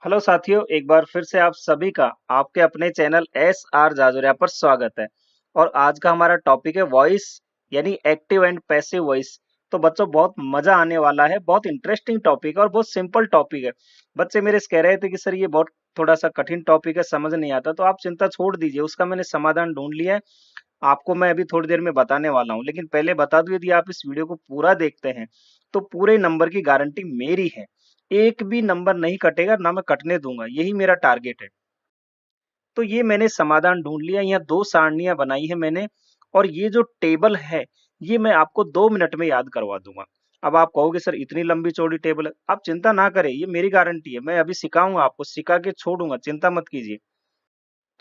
Hello साथियों, एक बार फिर से आप सभी का आपके अपने चैनल एस आर जाजुरिया पर स्वागत है। और आज का हमारा टॉपिक है वॉइस, यानी एक्टिव एंड पैसिव वॉइस। तो बच्चों, बहुत मजा आने वाला है। बहुत इंटरेस्टिंग टॉपिक है और बहुत सिंपल टॉपिक है। बच्चे मेरे कह रहे थे कि सर ये बहुत थोड़ा सा कठिन टॉपिक है, समझ नहीं आता। तो आप चिंता छोड़ दीजिए, उसका मैंने समाधान ढूंढ लिया है। आपको मैं अभी थोड़ी देर में बताने वाला हूँ, लेकिन पहले बता दूं, यदि आप इस वीडियो को पूरा देखते हैं तो पूरे नंबर की गारंटी मेरी है। एक भी नंबर नहीं कटेगा, ना मैं कटने दूंगा, यही मेरा टारगेट है। तो ये मैंने समाधान ढूंढ लिया। यहाँ दो सारणियां बनाई है मैंने, और ये जो टेबल है ये मैं आपको 2 मिनट में याद करवा दूंगा। अब आप कहोगे सर इतनी लंबी चौड़ी टेबल है। आप चिंता ना करें, ये मेरी गारंटी है। मैं अभी सिखाऊंगा आपको, सिखा के छोड़ूंगा, चिंता मत कीजिए।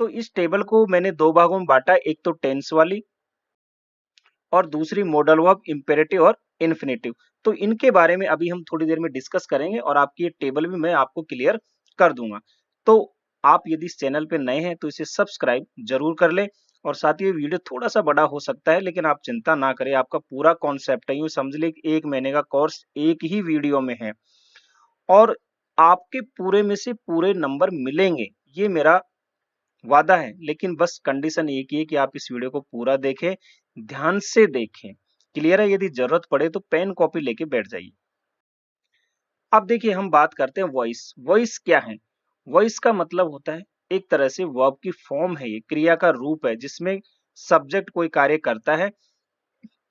तो इस टेबल को मैंने दो भागों में बांटा, एक तो टेंस वाली और दूसरी मॉडल वर्ब, इंपेरेटिव और इन्फिनेटिव। तो इनके बारे में अभी हम थोड़ी देर में डिस्कस करेंगे और आपकी ये टेबल भी मैं आपको क्लियर कर दूंगा। तो आप यदि इस चैनल पे नए हैं तो इसे सब्सक्राइब जरूर कर लें। और साथ ही ये वीडियो थोड़ा सा बड़ा हो सकता है, लेकिन आप चिंता ना करें, आपका पूरा कॉन्सेप्ट है, यूं समझ ले कि 1 महीने का कोर्स एक ही वीडियो में है। और आपके पूरे में से पूरे नंबर मिलेंगे, ये मेरा वादा है। लेकिन बस कंडीशन एक ही है कि आप इस वीडियो को पूरा देखें, ध्यान से देखें। क्लियर है? यदि जरूरत पड़े तो पेन कॉपी लेके बैठ जाइए। अब देखिए, हम बात करते हैं वॉइस। वॉइस क्या है? वॉइस का मतलब होता है एक तरह से वर्ब की फॉर्म है, ये क्रिया का रूप है जिसमें सब्जेक्ट कोई कार्य करता है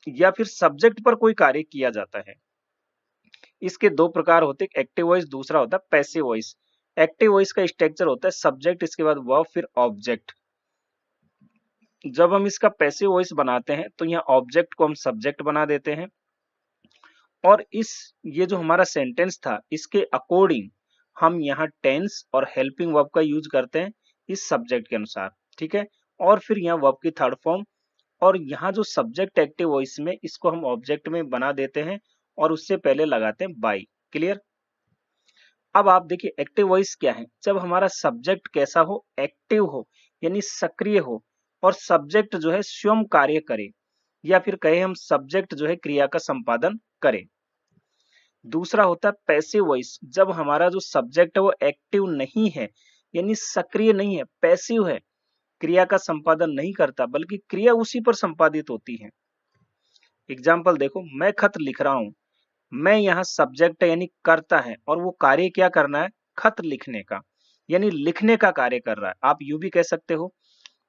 या फिर सब्जेक्ट पर कोई कार्य किया जाता है। इसके दो प्रकार होते हैं, एक्टिव वॉइस, दूसरा होता है पैसिव वॉइस। एक्टिव वॉइस का स्ट्रक्चर होता है सब्जेक्ट, इसके बाद वर्ब, फिर ऑब्जेक्ट। जब हम इसका पैसिव वॉइस बनाते हैं तो यहाँ ऑब्जेक्ट को हम सब्जेक्ट बना देते हैं, और इस ये जो हमारा सेंटेंस था इसके अकॉर्डिंग हम यहाँ टेंस और हेल्पिंग वर्ब का यूज करते हैं इस सब्जेक्ट के अनुसार। ठीक है? और फिर यहाँ वर्ब की थर्ड फॉर्म, और यहाँ जो सब्जेक्ट एक्टिव वॉइस में, इसको हम ऑब्जेक्ट में बना देते हैं और उससे पहले लगाते हैं बाई। क्लियर? अब आप देखिए एक्टिव वॉइस क्या है। जब हमारा सब्जेक्ट कैसा हो, एक्टिव हो, यानी सक्रिय हो, और सब्जेक्ट जो है स्वयं कार्य करे, या फिर कहे हम सब्जेक्ट जो है क्रिया का संपादन करे। दूसरा होता है पैसिव वॉइस, जब हमारा जो सब्जेक्ट है वो एक्टिव नहीं है, यानी सक्रिय नहीं है, पैसिव है, क्रिया का संपादन नहीं करता, बल्कि क्रिया उसी पर संपादित होती है। एग्जाम्पल देखो, मैं खत लिख रहा हूं। मैं यहाँ सब्जेक्ट है, यानी करता है, और वो कार्य क्या करना है? खत लिखने का, यानी लिखने का कार्य कर रहा है। आप यूं भी कह सकते हो।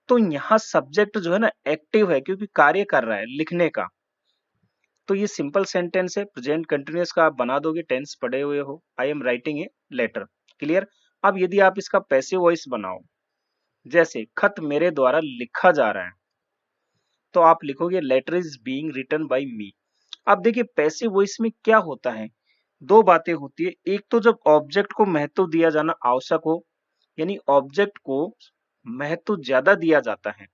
तो यहाँ सब्जेक्ट जो है ना एक्टिव है, क्योंकि कार्य कर रहा है लिखने का। तो ये सिंपल सेंटेंस है, प्रेजेंट कंटिन्यूअस का आप बना दोगे, टेंस पढ़े हुए हो। I am writing a letter. Clear? अब यदि आप इसका पैसिव वॉइस बनाओ, जैसे खत मेरे द्वारा लिखा जा रहा है, तो आप लिखोगे letter is being written by me. अब देखिए पैसिव वॉइस में क्या होता है, दो बातें होती है। एक तो जब ऑब्जेक्ट को महत्व दिया जाना आवश्यक हो, यानी ऑब्जेक्ट को महत्व ज्यादा दिया जाता है,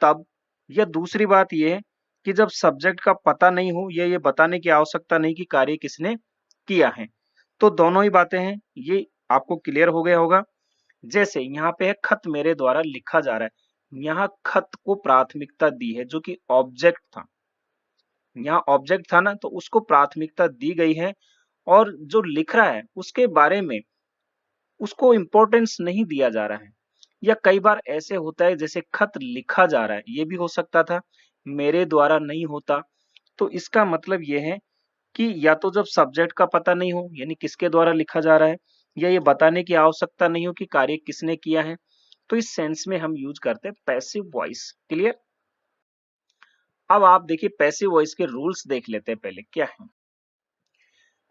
तब। या दूसरी बात यह है कि जब सब्जेक्ट का पता नहीं हो, या ये बताने की आवश्यकता नहीं कि कार्य किसने किया है। तो दोनों ही बातें हैं, ये आपको क्लियर हो गया होगा। जैसे यहाँ पे है खत मेरे द्वारा लिखा जा रहा है, यहाँ खत को प्राथमिकता दी है, जो कि ऑब्जेक्ट था। यहाँ ऑब्जेक्ट था ना, तो उसको प्राथमिकता दी गई है, और जो लिख रहा है उसके बारे में उसको इंपॉर्टेंस नहीं दिया जा रहा है। या कई बार ऐसे होता है, जैसे खत लिखा जा रहा है, ये भी हो सकता था, मेरे द्वारा नहीं होता। तो इसका मतलब ये है कि या तो जब सब्जेक्ट का पता नहीं हो, यानी किसके द्वारा लिखा जा रहा है, या ये बताने की आवश्यकता नहीं हो कि कार्य किसने किया है, तो इस सेंस में हम यूज करते हैं पैसिव वॉइस। क्लियर? अब आप देखिए पैसिव वॉइस के रूल्स देख लेते हैं पहले क्या है।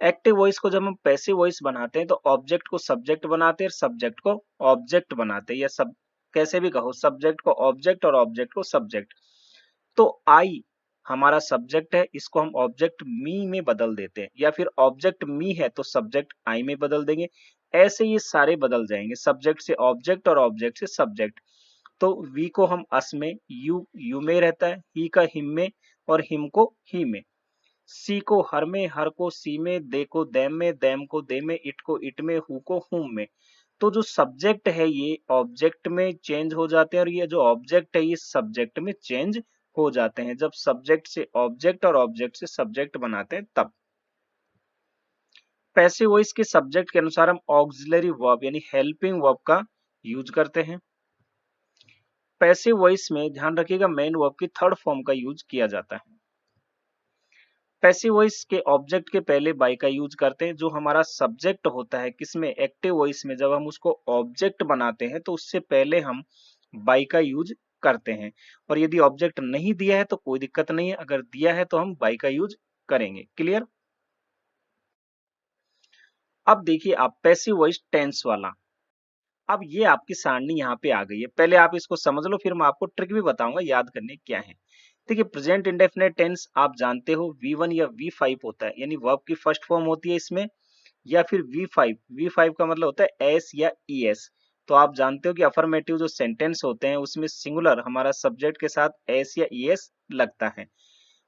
एक्टिव वॉइस को जब हम पैसिव वॉइस बनाते हैं तो ऑब्जेक्ट को सब्जेक्ट बनाते हैं और सब्जेक्ट को ऑब्जेक्ट बनाते हैं, या सब कैसे भी कहो, सब्जेक्ट को ऑब्जेक्ट और ऑब्जेक्ट को सब्जेक्ट। तो आई हमारा सब्जेक्ट है, इसको हम ऑब्जेक्ट मी में बदल देते हैं, या फिर ऑब्जेक्ट मी है तो सब्जेक्ट आई में बदल देंगे। ऐसे ये सारे बदल जाएंगे, सब्जेक्ट से ऑब्जेक्ट और ऑब्जेक्ट से सब्जेक्ट। तो वी को हम अस में, यू में रहता है, ही का हिम में, और हिम को ही में। सी को हर में, हर को सी में, दे को देम में, देम को दे में, इट को इट में, हु को हुम में। तो जो सब्जेक्ट है ये ऑब्जेक्ट में चेंज हो जाते हैं, और ये जो ऑब्जेक्ट है ये सब्जेक्ट में चेंज हो जाते हैं, जब सब्जेक्ट से ऑब्जेक्ट और ऑब्जेक्ट से सब्जेक्ट बनाते हैं तब। पैसिव वॉइस के सब्जेक्ट के अनुसार हम ऑक्सिलरी वर्ब यानी हेल्पिंग वर्ब का यूज करते हैं। पैसिव वॉइस में ध्यान रखिएगा मेन वर्ब की थर्ड फॉर्म का यूज किया जाता है। पैसिव वॉइस के ऑब्जेक्ट के पहले बाय का यूज करते हैं। जो हमारा सब्जेक्ट होता है किसमें, एक्टिव वॉइस में, जब हम उसको ऑब्जेक्ट बनाते हैं तो उससे पहले हम बाय का यूज करते हैं। और यदि ऑब्जेक्ट नहीं दिया है तो कोई दिक्कत नहीं है, अगर दिया है तो हम बाय का यूज करेंगे। क्लियर। अब देखिए आप पैसिव वॉइस टेंस वाला। अब ये आपकी सारणी यहाँ पे आ गई है, पहले आप इसको समझ लो फिर मैं आपको ट्रिक भी बताऊंगा याद करने क्या है। देखिए प्रेजेंट इंडेफिनिट टेंस आप जानते हो V1 या V5 होता है, यानी वर्ब की फर्स्ट फॉर्म होती है इसमें, या फिर V5। V5 का मतलब होता है एस या ES। तो आप जानते हो कि अफर्मेटिव जो सेंटेंस होते हैं उसमें सिंगुलर हमारा सब्जेक्ट के साथ एस या ES लगता है।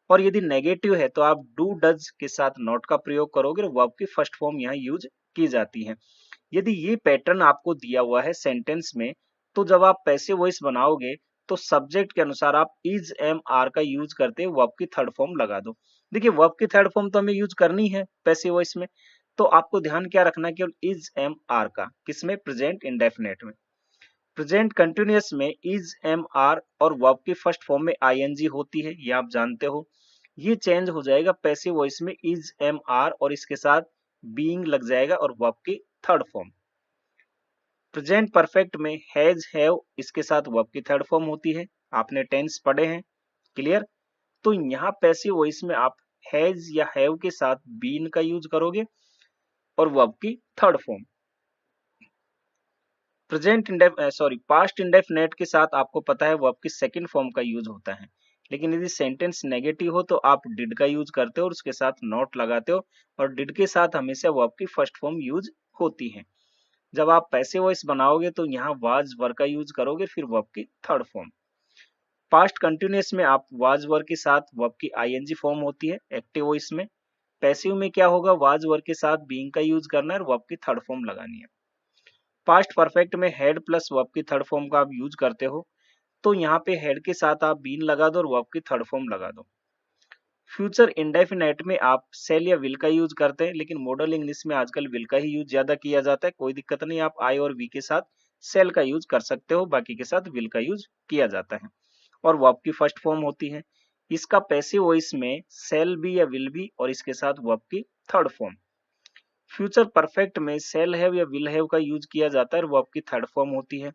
और यदि नेगेटिव है तो आप डू डज के साथ नॉट का प्रयोग करोगे और वर्ब की फर्स्ट फॉर्म यहाँ यूज की जाती है। यदि ये पैटर्न आपको दिया हुआ है सेंटेंस में, तो जब आप पैसिव वॉइस बनाओगे तो सब्जेक्ट के अनुसार आप इज एम आर का यूज करते वर्ब की थर्ड फॉर्म लगा दो। देखिए वर्ब की थर्ड फॉर्म तो हमें यूज करनी है पैसिव वॉइस में, तो आपको ध्यान क्या रखना है, केवल इज एम आर का। किसमें, प्रेजेंट इंडेफिनिट में। प्रेजेंट कंटिन्यूअस में इज एम आर और वर्ब की फर्स्ट फॉर्म में आईएनजी होती है, ये आप जानते हो। ये चेंज हो जाएगा पैसिव वॉइस में इज एम आर और इसके साथ बीइंग लग जाएगा और वर्ब की थर्ड फॉर्म। प्रेजेंट परफेक्ट में हैज हैव इसके साथ वर्ब की थर्ड फॉर्म होती है, आपने टेंस पढ़े हैं। क्लियर। तो यहाँ पैसिव वॉइस में आप हैज या हैव के साथ बीन का यूज करोगे और वर्ब की थर्ड फॉर्म। पास्ट इंडेफिनेट के साथ आपको पता है वर्ब की सेकंड फॉर्म का यूज होता है। लेकिन यदि सेंटेंस नेगेटिव हो तो आप डिड का यूज करते हो और उसके साथ नॉट लगाते हो, और डिड के साथ हमेशा वर्ब की फर्स्ट फॉर्म यूज होती है। जब आप पैसिव वॉइस बनाओगे तो यहाँ वाज वर का यूज करोगे, फिर वर्ब की थर्ड फॉर्म। पास्ट कंटिन्यूअस में आप वाज वर के साथ वर्ब की आईएनजी फॉर्म होती है एक्टिव वॉइस में। पैसिव में क्या होगा, वाज वर के साथ बीइंग का यूज करना है और वर्ब की थर्ड फॉर्म लगानी है। पास्ट परफेक्ट में हेड प्लस वर्ब की थर्ड फॉर्म का आप यूज करते हो, तो यहाँ पे हेड के साथ आप बीन लगा दो और वर्ब की थर्ड फॉर्म लगा दो। फ्यूचर इंडेफिनेट में आप सेल या विल का यूज करते हैं, लेकिन मॉडल इंग्लिश में आजकल विल का ही यूज ज्यादा किया जाता है। कोई दिक्कत नहीं, आप आई और वी के साथ सेल का यूज कर सकते हो, बाकी के साथ विल का यूज किया जाता है। और वर्ब की फर्स्ट फॉर्म होती है। इसका पैसिव वॉइस में सेल बी या विल बी और इसके साथ वर्ब की थर्ड फॉर्म। फ्यूचर परफेक्ट में सेल हैव या विल हैव का यूज किया जाता है और वर्ब की थर्ड फॉर्म होती है।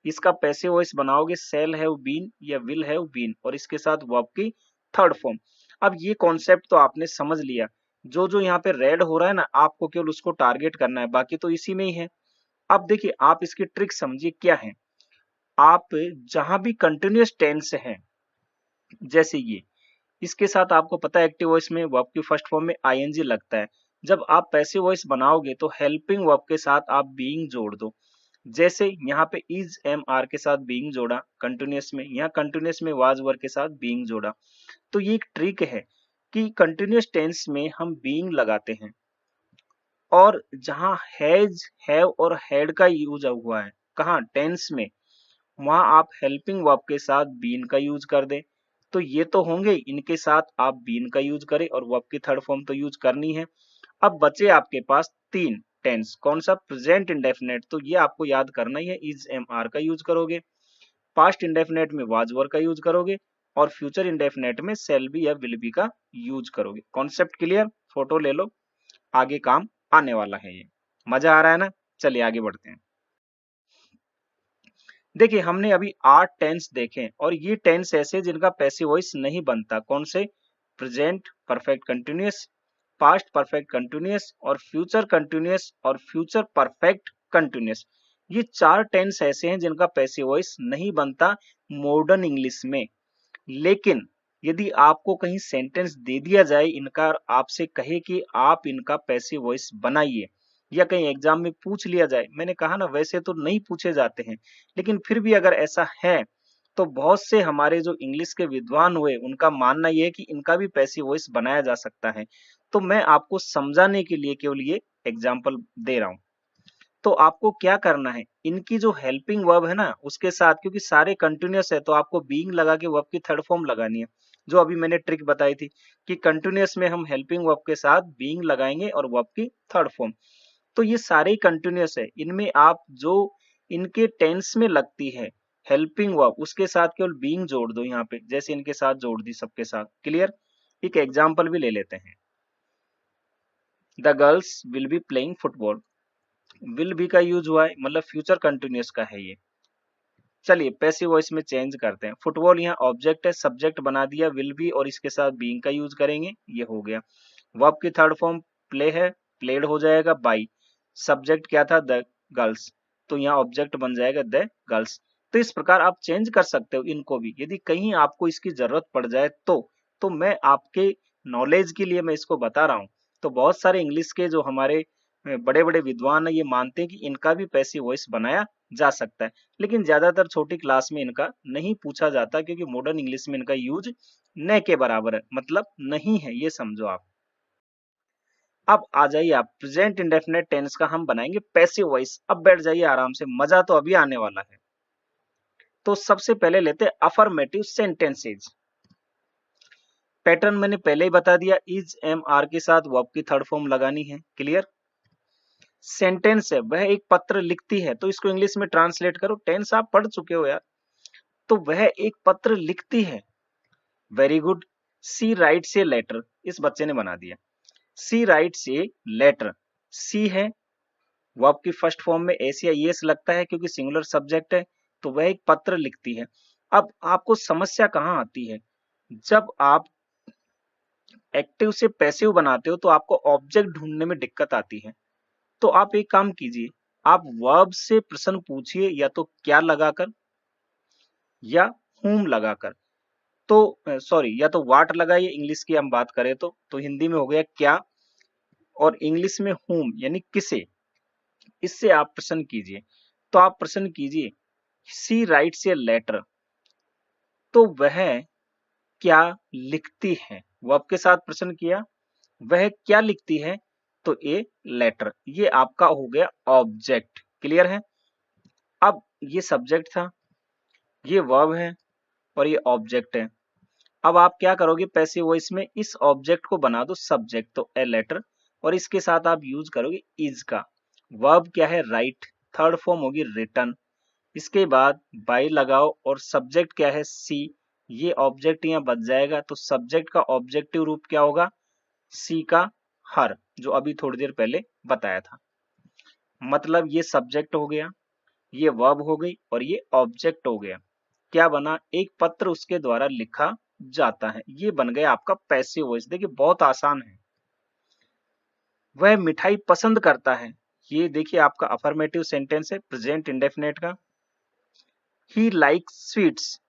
इसका पैसिव वॉइस बनाओगे सेल हैव बीन या विल हैव बीन और इसके साथ वर्ब की थर्ड फॉर्म। अब ये कॉन्सेप्ट तो आपने समझ लिया। जो जो यहाँ पे रेड हो रहा है ना, आपको केवल उसको टारगेट करना है, बाकी तो इसी में ही है। अब देखिए आप इसकी ट्रिक समझिए क्या है। आप जहां भी कंटिन्यूअस टेंस है, जैसे ये, इसके साथ आपको पता है एक्टिव वॉइस में वर्ब की फर्स्ट फॉर्म में आईएनजी लगता है। जब आप पैसिव वॉइस बनाओगे तो हेल्पिंग वर्ब के साथ आप बीइंग जोड़ दो। जैसे यहाँ पे इज एम आर के साथ बीइंग जोड़ा कंटिन्यूअस में, यहाँ कंटिन्यूअस में वाज वर के साथ बीइंग जोड़ा। तो ये एक ट्रिक है कि कंटिन्यूअस टेंस में हम बीइंग लगाते हैं, और जहां हैज हैव और हैड का यूज हुआ है कहाँ, टेंस में, वहां आप हेल्पिंग वर्ब के साथ बीन का यूज कर दें। तो ये तो होंगे, इनके साथ आप बीन का यूज करें और वर्ब की थर्ड फॉर्म तो यूज करनी है। अब बचे आपके पास तीन टेंस, कौन सा, प्रेजेंट इंडेफिनेट, तो ये आपको याद करना ही है, इज एम आर का यूज करोगे। पास्ट इंडेफिनेट में वाज वर का यूज करोगे और फ्यूचर इंडेफिनेट में सेल बी या विल बी का यूज करोगे। कॉन्सेप्ट क्लियर, फोटो ले लो, आगे काम आने वाला है ये। मजा आ रहा है ना, चलिए आगे बढ़ते हैं। देखिए हमने अभी 8 टेंस देखे और ये टेंस ऐसे जिनका पैसिव वॉइस नहीं बनता। कौन से, present perfect continuous, past perfect continuous और फ्यूचर कंटिन्यूअस और फ्यूचर परफेक्ट कंटिन्यूअस। ये 4 टेंस ऐसे हैं जिनका पैसिव वॉइस नहीं बनता मॉडर्न इंग्लिश में। लेकिन यदि आपको कहीं सेंटेंस दे दिया जाए इनका और आपसे कहे कि आप इनका पैसिव वॉइस बनाइए, या कहीं एग्जाम में पूछ लिया जाए, मैंने कहा ना वैसे तो नहीं पूछे जाते हैं, लेकिन फिर भी अगर ऐसा है तो बहुत से हमारे जो इंग्लिश के विद्वान हुए उनका मानना यह है कि इनका भी पैसिव वॉइस बनाया जा सकता है। तो मैं आपको समझाने के लिए केवल ये एग्जाम्पल दे रहा हूं। तो आपको क्या करना है, इनकी जो हेल्पिंग वर्ब है ना उसके साथ, क्योंकि सारे कंटिन्यूअस है तो आपको बीइंग लगा के वर्ब की थर्ड फॉर्म लगानी है। जो अभी मैंने ट्रिक बताई थी कि कंटिन्यूअस में हम हेल्पिंग वर्ब के साथ बीइंग लगाएंगे और वर्ब की थर्ड फॉर्म। तो ये सारे ही कंटिन्यूअस है, इनमें आप जो इनके टेंस में लगती है हेल्पिंग वर्ब उसके साथ केवल बीइंग जोड़ दो यहाँ पे, जैसे इनके साथ जोड़ दी सबके साथ। क्लियर? एक एग्जाम्पल भी ले लेते हैं। The girls will be playing football. Will be का यूज हुआ है, मतलब फ्यूचर कंटिन्यूअस का है ये। चलिए पैसिव वॉइस में चेंज करते हैं। फुटबॉल यहाँ ऑब्जेक्ट है, सब्जेक्ट बना दिया विल बी और इसके साथ बीइंग का यूज करेंगे, ये हो गया। वर्ब की थर्ड फॉर्म प्ले है, प्लेड हो जाएगा बाई। सब्जेक्ट क्या था? द गर्ल्स, तो यहाँ ऑब्जेक्ट बन जाएगा द गर्ल्स। तो इस प्रकार आप चेंज कर सकते हो इनको भी, यदि कहीं आपको इसकी जरूरत पड़ जाए तो मैं आपके नॉलेज के लिए मैं इसको बता रहा हूँ। तो बहुत सारे इंग्लिश के जो हमारे बड़े बड़े विद्वान है ये मानते हैं कि इनका भी पैसिव वॉइस बनाया जा सकता है, लेकिन ज्यादातर छोटी क्लास में इनका नहीं पूछा जाता क्योंकि मॉडर्न इंग्लिश में इनका यूज न के बराबर है, मतलब नहीं है, ये समझो आप। अब आ जाइए आप प्रेजेंट इंडेफिनिट टेंस का हम बनाएंगे पैसिव वॉइस। अब बैठ जाइए आराम से, मजा तो अभी आने वाला है। तो सबसे पहले लेते हैं अफर्मेटिव सेंटेंसेज। पैटर्न मैंने पहले ही बता दिया, इज एम आर के साथ वर्ब की थर्ड फॉर्म लगानी है। क्लियर? सेंटेंस है वह एक पत्र लिखती है, तो इसको इंग्लिश में ट्रांसलेट करो। टेंस आप पढ़ चुके हो यार। तो वह एक पत्र लिखती है, very good. She writes a letter, इस बच्चे ने बना दिया। सी राइट्स ए लेटर, सी है वर्ब की फर्स्ट फॉर्म में एस या ईएस लगता है क्योंकि सिंगुलर सब्जेक्ट है, तो वह एक पत्र लिखती है। अब आपको समस्या कहां आती है? जब आप एक्टिव से पैसिव बनाते हो तो आपको ऑब्जेक्ट ढूंढने में दिक्कत आती है। तो आप एक काम कीजिए, आप वर्ब से प्रश्न पूछिए, या तो क्या लगाकर या whom लगाकर। तो सॉरी, या तो व्हाट लगाइए, इंग्लिश की हम बात करें तो हिंदी में हो गया क्या, और इंग्लिश में whom यानी किसे, इससे आप प्रश्न कीजिए। तो आप प्रश्न कीजिए सी राइट्स ए लेटर, तो वह क्या लिखती है। वर्ब के साथ प्रश्न किया, वह क्या लिखती है, तो ए लेटर, ये आपका हो गया ऑब्जेक्ट। क्लियर है? अब ये सब्जेक्ट था, ये वर्ब है और ये ऑब्जेक्ट है। अब आप क्या करोगे पैसिव वॉइस में, इस ऑब्जेक्ट को बना दो सब्जेक्ट, तो ए लेटर, और इसके साथ आप यूज करोगे इज का। वर्ब क्या है? राइट, थर्ड फॉर्म होगी रिटन। इसके बाद बाय लगाओ और सब्जेक्ट क्या है? सी, ये ऑब्जेक्ट यहाँ बच जाएगा, तो सब्जेक्ट का ऑब्जेक्टिव रूप क्या होगा? सी का हर, जो अभी थोड़ी देर पहले बताया था। मतलब ये सब्जेक्ट हो गया, ये वर्ब हो गई और ये ऑब्जेक्ट हो गया। क्या बना? एक पत्र उसके द्वारा लिखा जाता है। ये बन गया आपका पैसिव वॉइस। देखिए बहुत आसान है। वह मिठाई पसंद करता है, ये देखिए आपका अफर्मेटिव सेंटेंस है प्रेजेंट इंडेफिनिट का। ही लाइक्स स्वीट्स,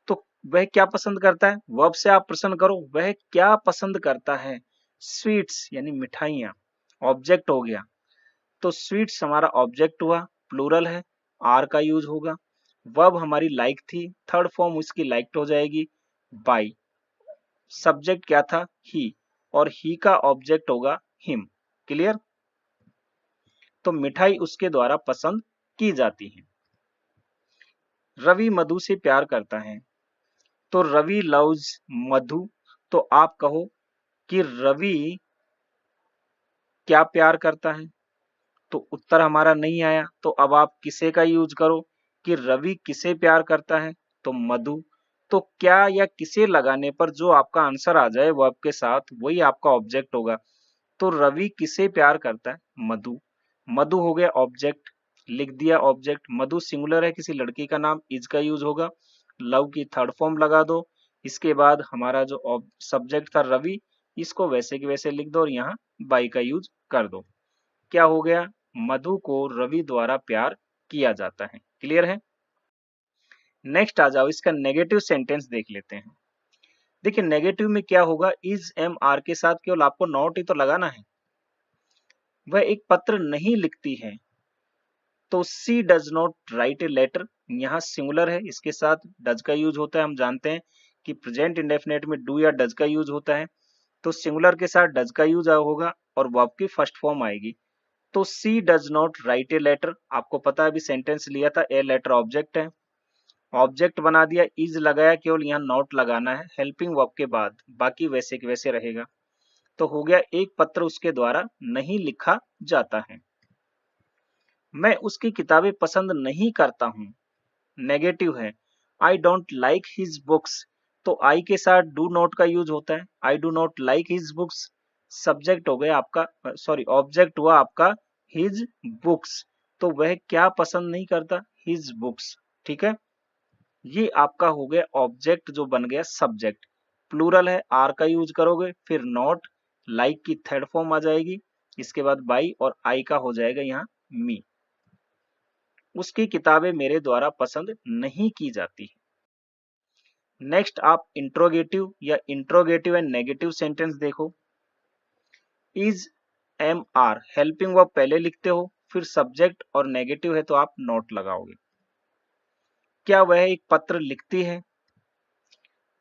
तो वह क्या पसंद करता है? वर्ब से आप प्रश्न करो वह क्या पसंद करता है? स्वीट्स यानी मिठाइयाँ, ऑब्जेक्ट हो गया। तो स्वीट्स हमारा ऑब्जेक्ट हुआ, प्लूरल है, आर का यूज होगा। वर्ब हमारी लाइक थी, थर्ड फॉर्म उसकी लाइक्ड हो जाएगी बाई। सब्जेक्ट क्या था? ही, और ही का ऑब्जेक्ट होगा हिम। क्लियर? तो मिठाई उसके द्वारा पसंद की जाती है। रवि मधु से प्यार करता है, तो रवि लव्स मधु, तो आप कहो कि रवि क्या प्यार करता है, तो उत्तर हमारा नहीं आया। तो अब आप किसे का यूज करो कि रवि किसे प्यार करता है, तो मधु। तो क्या या किसे लगाने पर जो आपका आंसर आ जाए वर्ब के साथ वही आपका ऑब्जेक्ट होगा। तो रवि किसे प्यार करता है? मधु। मधु हो गया ऑब्जेक्ट, लिख दिया ऑब्जेक्ट। मधु सिंगुलर है, किसी लड़की का नाम, इज का यूज होगा। लव की थर्ड फॉर्म लगा दो। इसके बाद हमारा जो सब्जेक्ट था रवि, इसको वैसे की वैसे लिख दो और यहाँ बाई का यूज कर दो। क्या हो गया? मधु को रवि द्वारा प्यार किया जाता है। क्लियर है? नेक्स्ट आ जाओ, इसका नेगेटिव सेंटेंस देख लेते हैं। देखिए नेगेटिव में क्या होगा, इज एम आर के साथ केवल आपको नॉट ही तो लगाना है। वह एक पत्र नहीं लिखती है, तो she does not write a letter, यहाँ सिंगुलर है, इसके साथ डज का यूज होता है। हम जानते हैं कि प्रेजेंट इंडेफिनिट में डू या डज का यूज होता है, तो सिंगुलर के साथ डज का यूज होगा और वर्ब की फर्स्ट फॉर्म आएगी। तो she does not write a letter, आपको पता है अभी सेंटेंस लिया था, ए लेटर ऑब्जेक्ट है ऑब्जेक्ट बना दिया, इज लगाया, केवल यहाँ नॉट लगाना है हेल्पिंग वर्ब के बाद, बाकी वैसे के वैसे रहेगा। तो हो गया एक पत्र उसके द्वारा नहीं लिखा जाता है। मैं उसकी किताबें पसंद नहीं करता हूँ, नेगेटिव है। I don't like his books, तो आई के साथ डू नॉट का यूज होता है। I do not like his books, subject हो गया आपका, सॉरी ऑब्जेक्ट हुआ आपका हिज बुक्स, तो वह क्या पसंद नहीं करता, हिज बुक्स। ठीक है, ये आपका हो गया ऑब्जेक्ट जो बन गया सब्जेक्ट। प्लूरल है, आर का यूज करोगे, फिर नॉट, लाइक की थर्ड फॉर्म आ जाएगी, इसके बाद बाई और आई का हो जाएगा यहाँ मी। उसकी किताबें मेरे द्वारा पसंद नहीं की जाती। नेक्स्ट आप इंट्रोगेटिव या इंट्रोगेटिव एंड नेगेटिव सेंटेंस देखो। Is am are helping verb पहले लिखते हो, फिर सब्जेक्ट और नेगेटिव है तो आप नॉट लगाओगे। क्या वह एक पत्र लिखती है,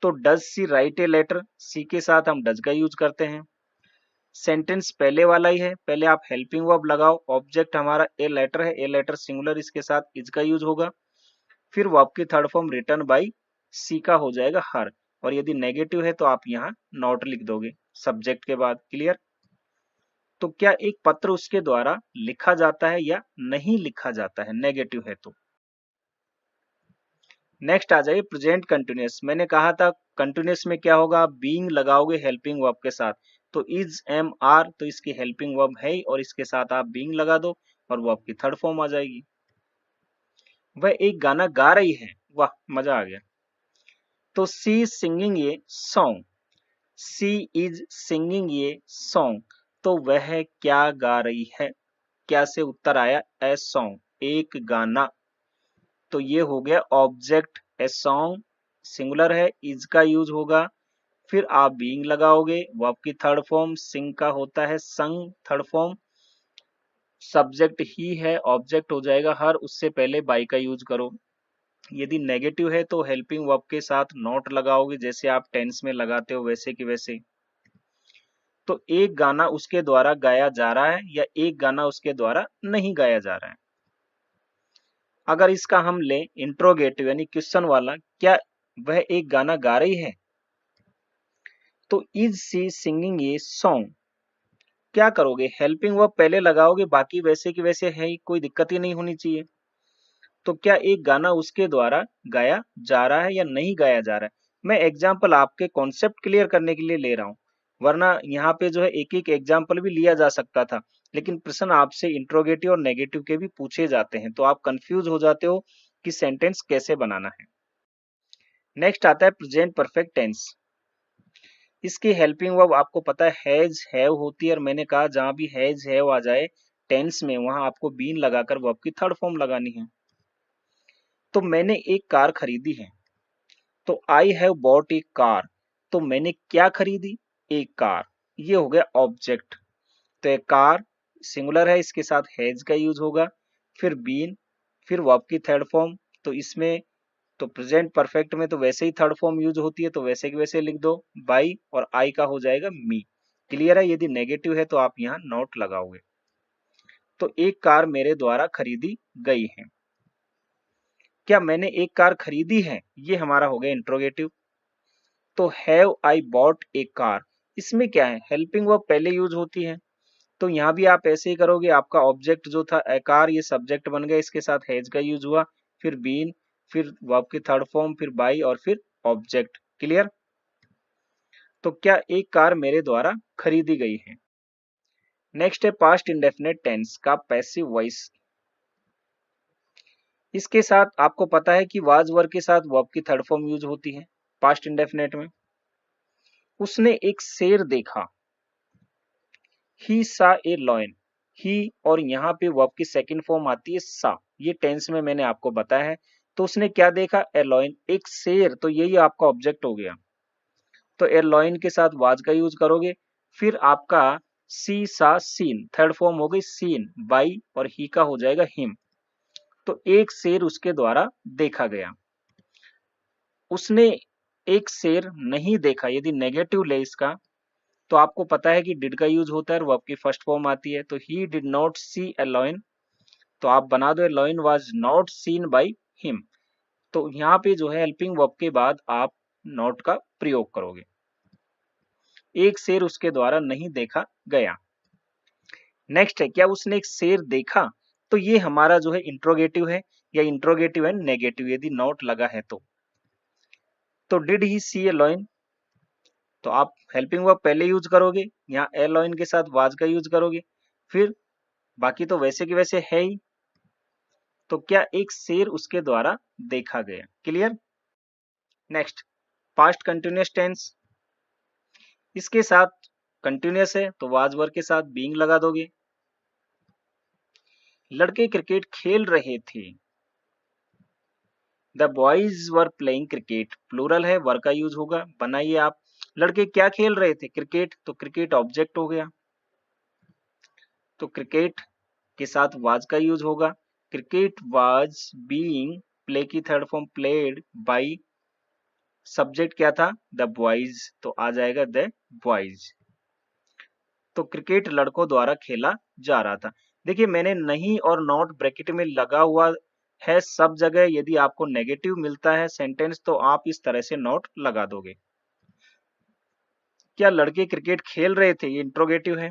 तो does she write a letter, she के साथ हम डज का यूज करते हैं। सेंटेंस पहले वाला ही है, पहले आप हेल्पिंग वर्ब लगाओ, ऑब्जेक्ट हमारा ए लेटर है, ए लेटर सिंगुलर, इसके साथ इज का यूज होगा, फिर वर्ब की थर्ड फॉर्म रिटन बाय सी का हो जाएगा हर, और यदि नेगेटिव है तो आप यहाँ नॉट लिख दोगे सब्जेक्ट के बाद। क्लियर? तो क्या एक पत्र उसके द्वारा लिखा जाता है या नहीं लिखा जाता है, नेगेटिव है तो। नेक्स्ट आ जाइए प्रेजेंट कंटिन्यूअस। मैंने कहा था कंटिन्यूअस में क्या होगा, आप बीइंग लगाओगे हेल्पिंग वर्ब के साथ, तो इज एम आर तो इसकी हेल्पिंग वर्ब है और इसके साथ आप बीइंग लगा दो और वर्ब की थर्ड फॉर्म आ जाएगी। वह एक गाना गा रही है, वाह मजा आ गया। तो सी इज सिंगिंग ये सॉन्ग, सी इज सिंगिंग ये सॉन्ग, तो वह क्या गा रही है, क्या से उत्तर आया ए सॉन्ग, एक गाना। तो ये हो गया ऑब्जेक्ट ए सॉन्ग, सिंगुलर है, इज का यूज होगा, फिर आप बीइंग लगाओगे, वर्ब की थर्ड फॉर्म सिंग का होता है संग, थर्ड फॉर्म, सब्जेक्ट ही है, ऑब्जेक्ट हो जाएगा हर, उससे पहले बाई का यूज करो। यदि नेगेटिव है तो हेल्पिंग वर्ब के साथ नॉट लगाओगे, जैसे आप टेंस में लगाते हो वैसे कि वैसे। तो एक गाना उसके द्वारा गाया जा रहा है या एक गाना उसके द्वारा नहीं गाया जा रहा है। अगर इसका हम लें इंट्रोगेटिव यानी क्वेश्चन वाला, क्या वह एक गाना गा रही है, तो इज सी सिंगिंग ये सॉन्ग, क्या करोगे हेल्पिंग वर्ब पहले लगाओगे, बाकी वैसे कि वैसे है ही, कोई दिक्कत ही नहीं होनी चाहिए। तो क्या एक गाना उसके द्वारा गाया जा रहा है या नहीं गाया जा रहा है। मैं एग्जाम्पल आपके कॉन्सेप्ट क्लियर करने के लिए ले रहा हूँ, वरना यहाँ पे जो है एक एक एग्जाम्पल भी लिया जा सकता था, लेकिन प्रश्न आपसे इंट्रोगेटिव और नेगेटिव के भी पूछे जाते हैं, तो आप कंफ्यूज हो जाते हो कि सेंटेंस कैसे बनाना है। नेक्स्ट आता है प्रेजेंट परफेक्ट टेंस। इसकी हेल्पिंग वर्ब आपको पता है हैज हैव होती है, और मैंने कहा जहां भी हैज हैव आ जाए टेंस में वहां आपको बीन लगाकर वर्ब की थर्ड फॉर्म लगानी है। तो मैंने एक कार खरीदी है, तो I have bought A car, तो मैंने क्या खरीदी, एक कार, ये हो गया ऑब्जेक्ट। तो एक कार सिंगुलर है, इसके साथ हैज का यूज होगा, फिर बीन, फिर वर्ब की थर्ड फॉर्म, तो इसमें तो प्रेजेंट परफेक्ट में तो वैसे ही थर्ड फॉर्म यूज होती है, तो वैसे की वैसे लिख दो बाई, और आई का हो जाएगा मी। क्लियर है? यदि नेगेटिव है तो आप यहाँ नॉट लगाओगे। तो एक कार मेरे द्वारा खरीदी गई है, क्या मैंने एक कार खरीदी है, ये हमारा हो गया इंट्रोगेटिव। तो have I bought A car, इसमें क्या है हेल्पिंग वर्ब पहले यूज होती है, तो यहाँ भी आप ऐसे ही करोगे, आपका ऑब्जेक्ट जो था ए कार ये सब्जेक्ट बन गया, इसके साथ हैज का यूज हुआ, फिर बीन, फिर वर्ब की थर्ड फॉर्म, फिर बाई और फिर ऑब्जेक्ट। क्लियर? तो क्या एक कार मेरे द्वारा खरीदी गई है। नेक्स्ट है पास्ट इंडेफिनिट टेंस का पैसिव वॉइस। इसके साथ आपको पता है कि वाज वर्ब के साथ वर्ब की थर्ड फॉर्म यूज होती है पास्ट इंडेफिनिट में। उसने एक शेर देखा, ही सा ए लॉयन, ही और यहाँ पे वर्ब की सेकंड फॉर्म आती है सा, ये टेंस में मैंने आपको बताया है। तो उसने क्या देखा, ए लॉयन, एक शेर, तो यही आपका ऑब्जेक्ट हो गया। तो ए लॉयन के साथ वाज का यूज करोगे, फिर आपका सी सा सीन, थर्ड फॉर्म हो गई सीन बाई, और ही का हो जाएगा हिम। तो एक शेर उसके द्वारा देखा गया। उसने एक शेर नहीं देखा, यदि नेगेटिव ले इसका, तो आपको पता है कि डिड का यूज होता है, वर्ब की फर्स्ट फॉर्म आती है, तो he did not see a lion, तो आप बना दो a lion was not seen by him. तो यहाँ पे जो है हेल्पिंग वर्ब के बाद आप नॉट का प्रयोग करोगे। एक शेर उसके द्वारा नहीं देखा गया। नेक्स्ट है, क्या उसने एक शेर देखा? तो ये हमारा जो है इंट्रोगेटिव है, या इंट्रोगेटिव एंड नेगेटिव यदि नॉट लगा है तो did he see a lion? तो आप हेल्पिंग वर्ब पहले यूज करोगे, यहाँ ए लॉयन के साथ वाज का यूज करोगे, फिर बाकी तो वैसे के वैसे है ही। तो क्या एक शेर उसके द्वारा देखा गया? Clear. Next, past continuous tense, इसके साथ कंटिन्यूअस है तो वाज वर्ब के साथ बीइंग लगा दोगे। लड़के क्रिकेट खेल रहे थे, the boys were playing cricket, plural है, वर का यूज होगा। बनाइए आप, लड़के क्या खेल रहे थे? क्रिकेट, तो क्रिकेट ऑब्जेक्ट हो गया, तो क्रिकेट के साथ वाज का यूज होगा। क्रिकेट वाज बीइंग, प्ले की third form played by, subject क्या था? द बॉयज, तो आ जाएगा द बॉयज। तो क्रिकेट लड़कों द्वारा खेला जा रहा था। देखिए मैंने नहीं और नॉट ब्रैकेट में लगा हुआ है सब जगह। यदि आपको नेगेटिव मिलता है सेंटेंस तो आप इस तरह से नॉट लगा दोगे। क्या लड़के क्रिकेट खेल रहे थे? ये इंट्रोगेटिव है,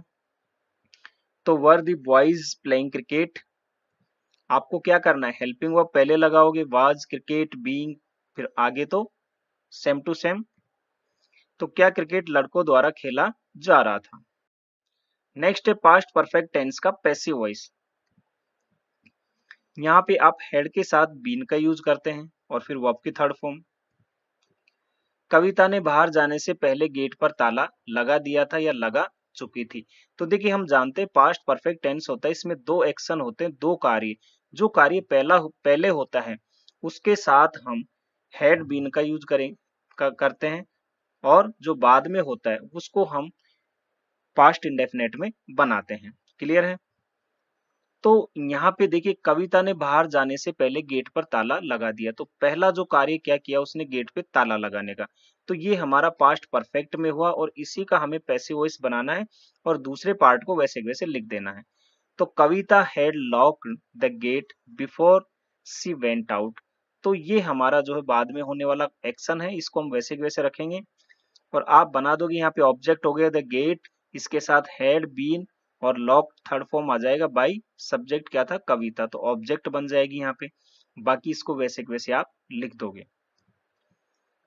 तो were the boys playing cricket. आपको क्या करना है, हेल्पिंग वर्ब पहले लगाओगे, वाज, क्रिकेट, बीइंग, फिर आगे तो सेम टू सेम। तो क्या क्रिकेट लड़कों द्वारा खेला जा रहा था। नेक्स्ट है पास्ट परफेक्ट टेंस का पैसिव वॉइस। यहाँ पे आप हेड के साथ बीन का यूज करते हैं और फिर वर्ब की थर्ड फॉर्म। कविता ने बाहर जाने से पहले गेट पर ताला लगा दिया था या लगा चुकी थी। तो देखिए हम जानते हैं पास्ट परफेक्ट टेंस होता है, इसमें दो एक्शन होते हैं, दो कार्य। जो कार्य पहले होता है उसके साथ हम हैड बीन का यूज करते हैं, और जो बाद में होता है उसको हम पास्ट इंडेफिनेट में बनाते हैं। क्लियर है। तो यहाँ पे देखिए कविता ने बाहर जाने से पहले गेट पर ताला लगा दिया, तो पहला जो कार्य क्या किया उसने, गेट पे ताला लगाने का। तो ये हमारा पास्ट परफेक्ट में हुआ और इसी का हमें पैसिव वॉइस बनाना है और दूसरे पार्ट को वैसे के वैसे लिख देना है। तो Kavita had locked the gate before she went out. तो ये हमारा जो है बाद में होने वाला एक्शन है, इसको हम वैसे के वैसे रखेंगे और आप बना दोगे। यहाँ पे ऑब्जेक्ट हो गया द गेट, इसके साथ हैड बीन और लॉक थर्ड फॉर्म आ जाएगा बाई, सब्जेक्ट क्या था? कविता, तो ऑब्जेक्ट बन जाएगी यहाँ पे। बाकी इसको वैसे के वैसे आप लिख दोगे।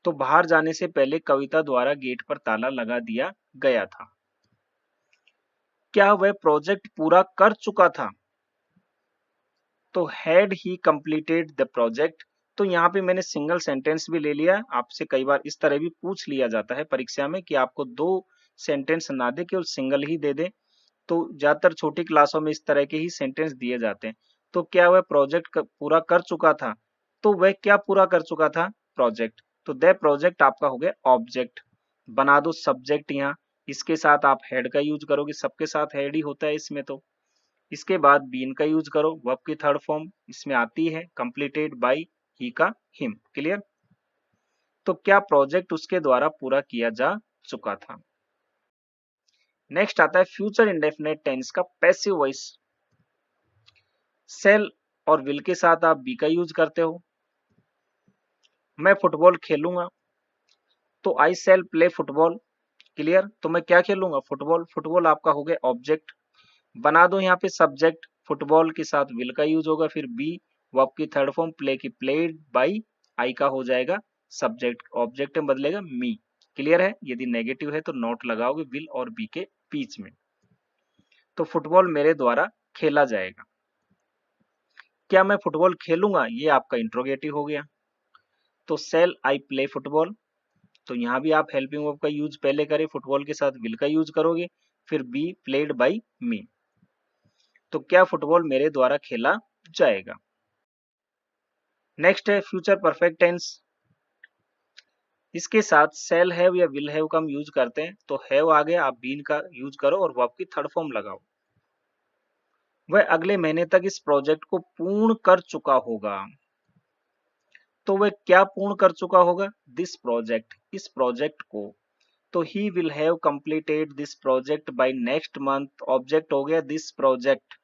तो बाहर जाने से पहले कविता द्वारा गेट पर ताला लगा दिया गया था। क्या वह प्रोजेक्ट पूरा कर चुका था? तो had he completed the project. तो यहाँ पे मैंने सिंगल सेंटेंस भी ले लिया। आपसे कई बार इस तरह भी पूछ लिया जाता है परीक्षा में कि आपको दो सेंटेंस ना दे, केवल सिंगल ही दे दे। तो ज्यादातर छोटी क्लासों में इस तरह के ही सेंटेंस दिए जाते हैं। तो क्या वह प्रोजेक्ट पूरा कर चुका था? तो वह क्या पूरा कर चुका था? प्रोजेक्ट। तो द प्रोजेक्ट आपका हो गया ऑब्जेक्ट। बना दो सब्जेक्ट यहाँ, इसके साथ आप हेड का यूज करोगे, सबके साथ हेड ही होता है इसमें। तो इसके बाद बीन का यूज करो, वर्ब की थर्ड फॉर्म इसमें आती है, कंप्लीटेड बाई ही का हिम। क्लियर। तो क्या प्रोजेक्ट उसके द्वारा पूरा किया जा चुका था। नेक्स्ट आता है फ्यूचर इंडेफिनेट टेंस का पैसिव वॉइस। सेल और विल के साथ आप बी का यूज करते हो। मैं फुटबॉल खेलूंगा, तो आई सेल प्ले फुटबॉल। क्लियर। तो मैं क्या खेलूंगा? फुटबॉल। फुटबॉल आपका हो गया ऑब्जेक्ट। बना दो यहाँ पे सब्जेक्ट, फुटबॉल के साथ विल का यूज होगा, फिर बी, वर्ब की थर्ड फॉर्म प्ले की प्लेड बाई, आई का हो जाएगा सब्जेक्ट, ऑब्जेक्ट में बदलेगा मी। क्लियर है। यदि नेगेटिव है तो नॉट लगाओगे विल और बी के बीच में। तो फुटबॉल मेरे द्वारा खेला जाएगा। क्या मैं फुटबॉल खेलूंगा? ये आपका इंट्रोगेटिव हो गया। तो सेल आई प्ले फुटबॉल। तो यहाँ भी आप हेल्पिंग वर्ब का यूज पहले करें, फुटबॉल के साथ विल का यूज करोगे, फिर बी प्लेड बाई मी। तो क्या फुटबॉल मेरे द्वारा खेला जाएगा। नेक्स्ट है फ्यूचर परफेक्ट टेंस। इसके साथ सेल हैव या विल हैव का हम यूज करते हैं। तो हैव आ गया, आप बीन का यूज करो और वर्ब की थर्ड फॉर्म लगाओ। वह अगले महीने तक इस प्रोजेक्ट को पूर्ण कर चुका होगा। तो वह क्या पूर्ण कर चुका होगा? दिस प्रोजेक्ट, इस प्रोजेक्ट को। तो he will have completed this project by next month. Object हो गया दिस प्रोजेक्ट।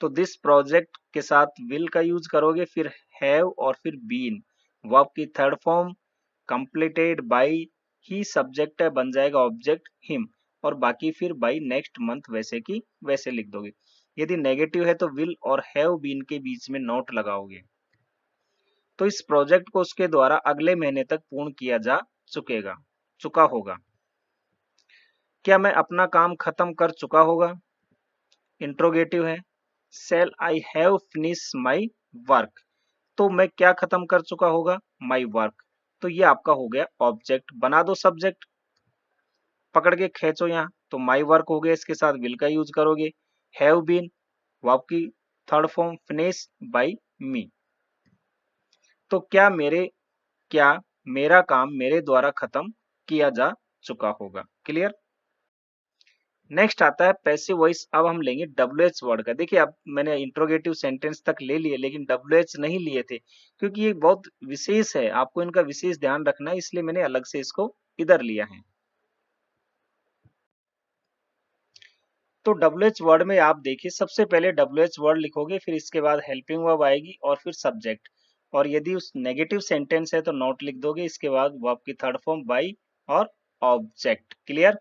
तो दिस प्रोजेक्ट के साथ विल का यूज करोगे, फिर हैव और फिर बीन, वर्ब की third form, completed by, he subject है बन जाएगा ऑब्जेक्ट हिम, और बाकी फिर बाई नेक्स्ट मंथ वैसे की वैसे लिख दोगे। यदि नेगेटिव है तो विल और हैव बीन के बीच में नोट लगाओगे। तो इस प्रोजेक्ट को उसके द्वारा अगले महीने तक पूर्ण किया जा चुका होगा। क्या मैं अपना काम खत्म कर चुका होगा? इंट्रोगेटिव है। Shall I have finish my work, तो मैं क्या खत्म कर चुका होगा? My work. तो ये आपका हो गया ऑब्जेक्ट। बना दो सब्जेक्ट, पकड़ के खींचो यहाँ, तो माई वर्क हो गया, इसके साथ विल का यूज करोगे। हैव बीन, वर्ब की third form, finish by me. तो क्या मेरा काम मेरे द्वारा खत्म किया जा चुका होगा। क्लियर? नेक्स्ट आता है पैसिव वॉइस। अब हम लेंगे WH वर्ड का। देखिए अब मैंने इंट्रोगेटिव सेंटेंस तक ले लिए, लेकिन WH नहीं लिए थे क्योंकि ये बहुत विशेष है, आपको इनका विशेष ध्यान रखना है, इसलिए मैंने अलग से इसको इधर लिया है। तो WH वर्ड में आप देखिए, सबसे पहले WH वर्ड लिखोगे, फिर इसके बाद हेल्पिंग वर्ब आएगी और फिर सब्जेक्ट, और यदि उस नेगेटिव सेंटेंस है तो नॉट लिख दोगे, इसके बाद वर्ब की थर्ड फॉर्म बाई और ऑब्जेक्ट। क्लियर?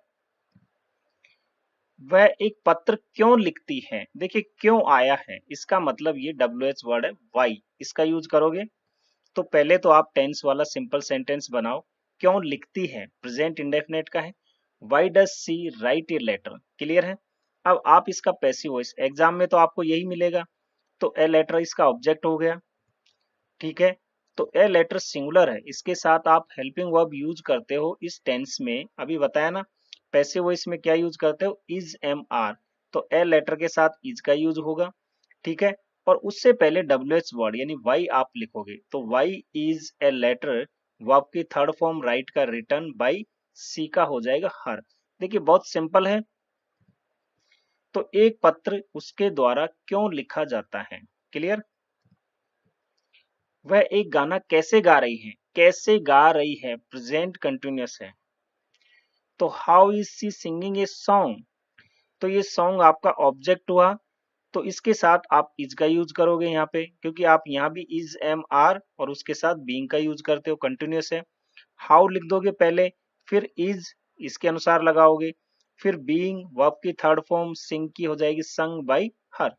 वह एक पत्र क्यों लिखती है? देखिए क्यों आया है, इसका मतलब ये WH वर्ड है वाई, इसका यूज करोगे। तो पहले तो आप टेंस वाला सिंपल सेंटेंस बनाओ। क्यों लिखती है, प्रेजेंट इंडेफिनेट का है। Why does she write a letter. Clear है? अब आप इसका पैसिव वॉइस, एग्जाम में तो आपको यही मिलेगा। तो ए लेटर इसका ऑब्जेक्ट हो गया। ठीक है, तो ए लेटर सिंगुलर है, इसके साथ आप हेल्पिंग वर्ब यूज करते हो इस टेंस में। अभी बताया ना, पैसिव वॉइस में क्या यूज करते हो? Is, am, are. तो ए लेटर के साथ इज का यूज होगा। ठीक है, और उससे पहले WH वर्ड यानी वाई आप लिखोगे, तो why is a letter, verb की थर्ड फॉर्म राइट का रिटर्न बाई सी का हो जाएगा हर। देखिए बहुत सिंपल है। तो एक पत्र उसके द्वारा क्यों लिखा जाता है। क्लियर? वह एक गाना कैसे गा रही है, कैसे गा रही है, प्रेजेंट कंटिन्यूअस है। तो how is she singing a song, तो ये सॉन्ग आपका ऑब्जेक्ट हुआ। तो इसके साथ आप इज का यूज करोगे यहाँ पे, क्योंकि आप यहाँ भी इज, एम, आर और उसके साथ बीइंग का यूज करते हो, कंटिन्यूअस है। हाउ लिख दोगे पहले, फिर इज इसके अनुसार लगाओगे, फिर बीइंग वर्ब की थर्ड फॉर्म, सिंग की हो जाएगी संग बाई हर।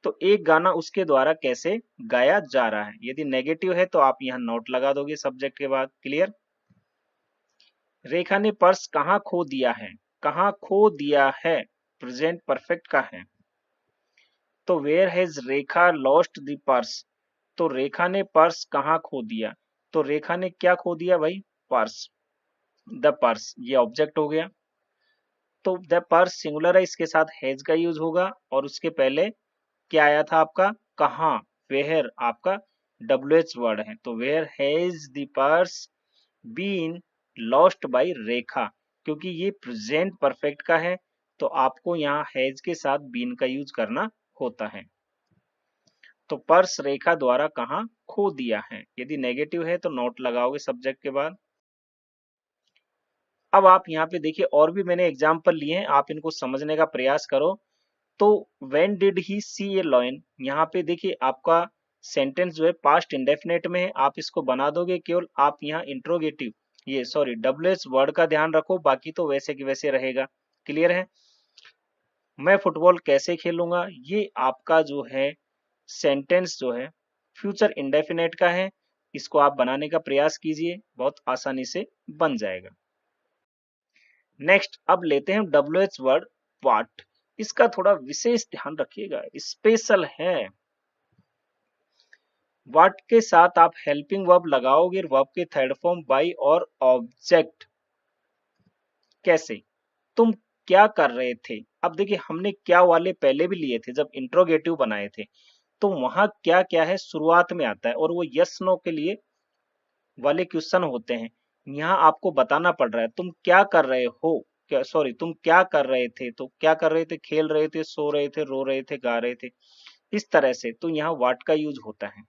तो एक गाना उसके द्वारा कैसे गाया जा रहा है। यदि नेगेटिव है तो आप यहाँ नोट लगा दोगे सब्जेक्ट के बाद। क्लियर? रेखा ने पर्स कहाँ खो दिया है, कहाँ खो दिया है, प्रेजेंट परफेक्ट का है। तो where has Rekha lost the purse, तो रेखा ने पर्स कहाँ खो दिया, तो रेखा ने क्या खो दिया भाई? पर्स। द पर्स ये ऑब्जेक्ट हो गया। तो द पर्स सिंगुलर है, इसके साथ हैज का यूज होगा, और उसके पहले क्या आया था आपका? कहाँ, वेयर आपका WH वर्ड है। तो where has the purse been lost by Rekha, क्योंकि ये प्रेजेंट परफेक्ट का है, तो आपको यहाँ हैज के साथ बीन का यूज करना होता है। तो पर्स रेखा द्वारा कहाँ खो दिया है, यदि नेगेटिव है तो नोट लगाओगे सब्जेक्ट के बाद। अब आप यहाँ पे देखिए, और भी मैंने एग्जाम्पल लिए हैं, आप इनको समझने का प्रयास करो। तो when did he see a lion, यहाँ पे देखिए आपका सेंटेंस जो है पास्ट इंडेफिनेट में है, आप इसको बना दोगे। केवल आप यहाँ इंट्रोगेटिव ये सॉरी WH वर्ड का ध्यान रखो, बाकी तो वैसे की वैसे रहेगा। क्लियर है? मैं फुटबॉल कैसे खेलूंगा, ये आपका जो है सेंटेंस जो है फ्यूचर इंडेफिनेट का है। इसको आप बनाने का प्रयास कीजिए, बहुत आसानी से बन जाएगा। नेक्स्ट अब लेते हैं WH वर्ड व्हाट। इसका थोड़ा विशेष ध्यान रखिएगा, स्पेशल है। व्हाट के साथ आप हेल्पिंग वर्ब लगाओगे, वर्ब के थर्ड फॉर्म बाई और ऑब्जेक्ट। कैसे? तुम क्या कर रहे थे। अब देखिए हमने क्या वाले पहले भी लिए थे जब इंट्रोगेटिव बनाए थे, तो वहां क्या क्या है शुरुआत में आता है, और वो यस नो के लिए वाले क्वेश्चन होते हैं। यहाँ आपको बताना पड़ रहा है तुम क्या कर रहे हो, क्या सॉरी तुम क्या कर रहे थे, तो क्या कर रहे थे? खेल रहे थे, सो रहे थे, रो रहे थे, गा रहे थे, इस तरह से। तो यहाँ व्हाट का यूज होता है।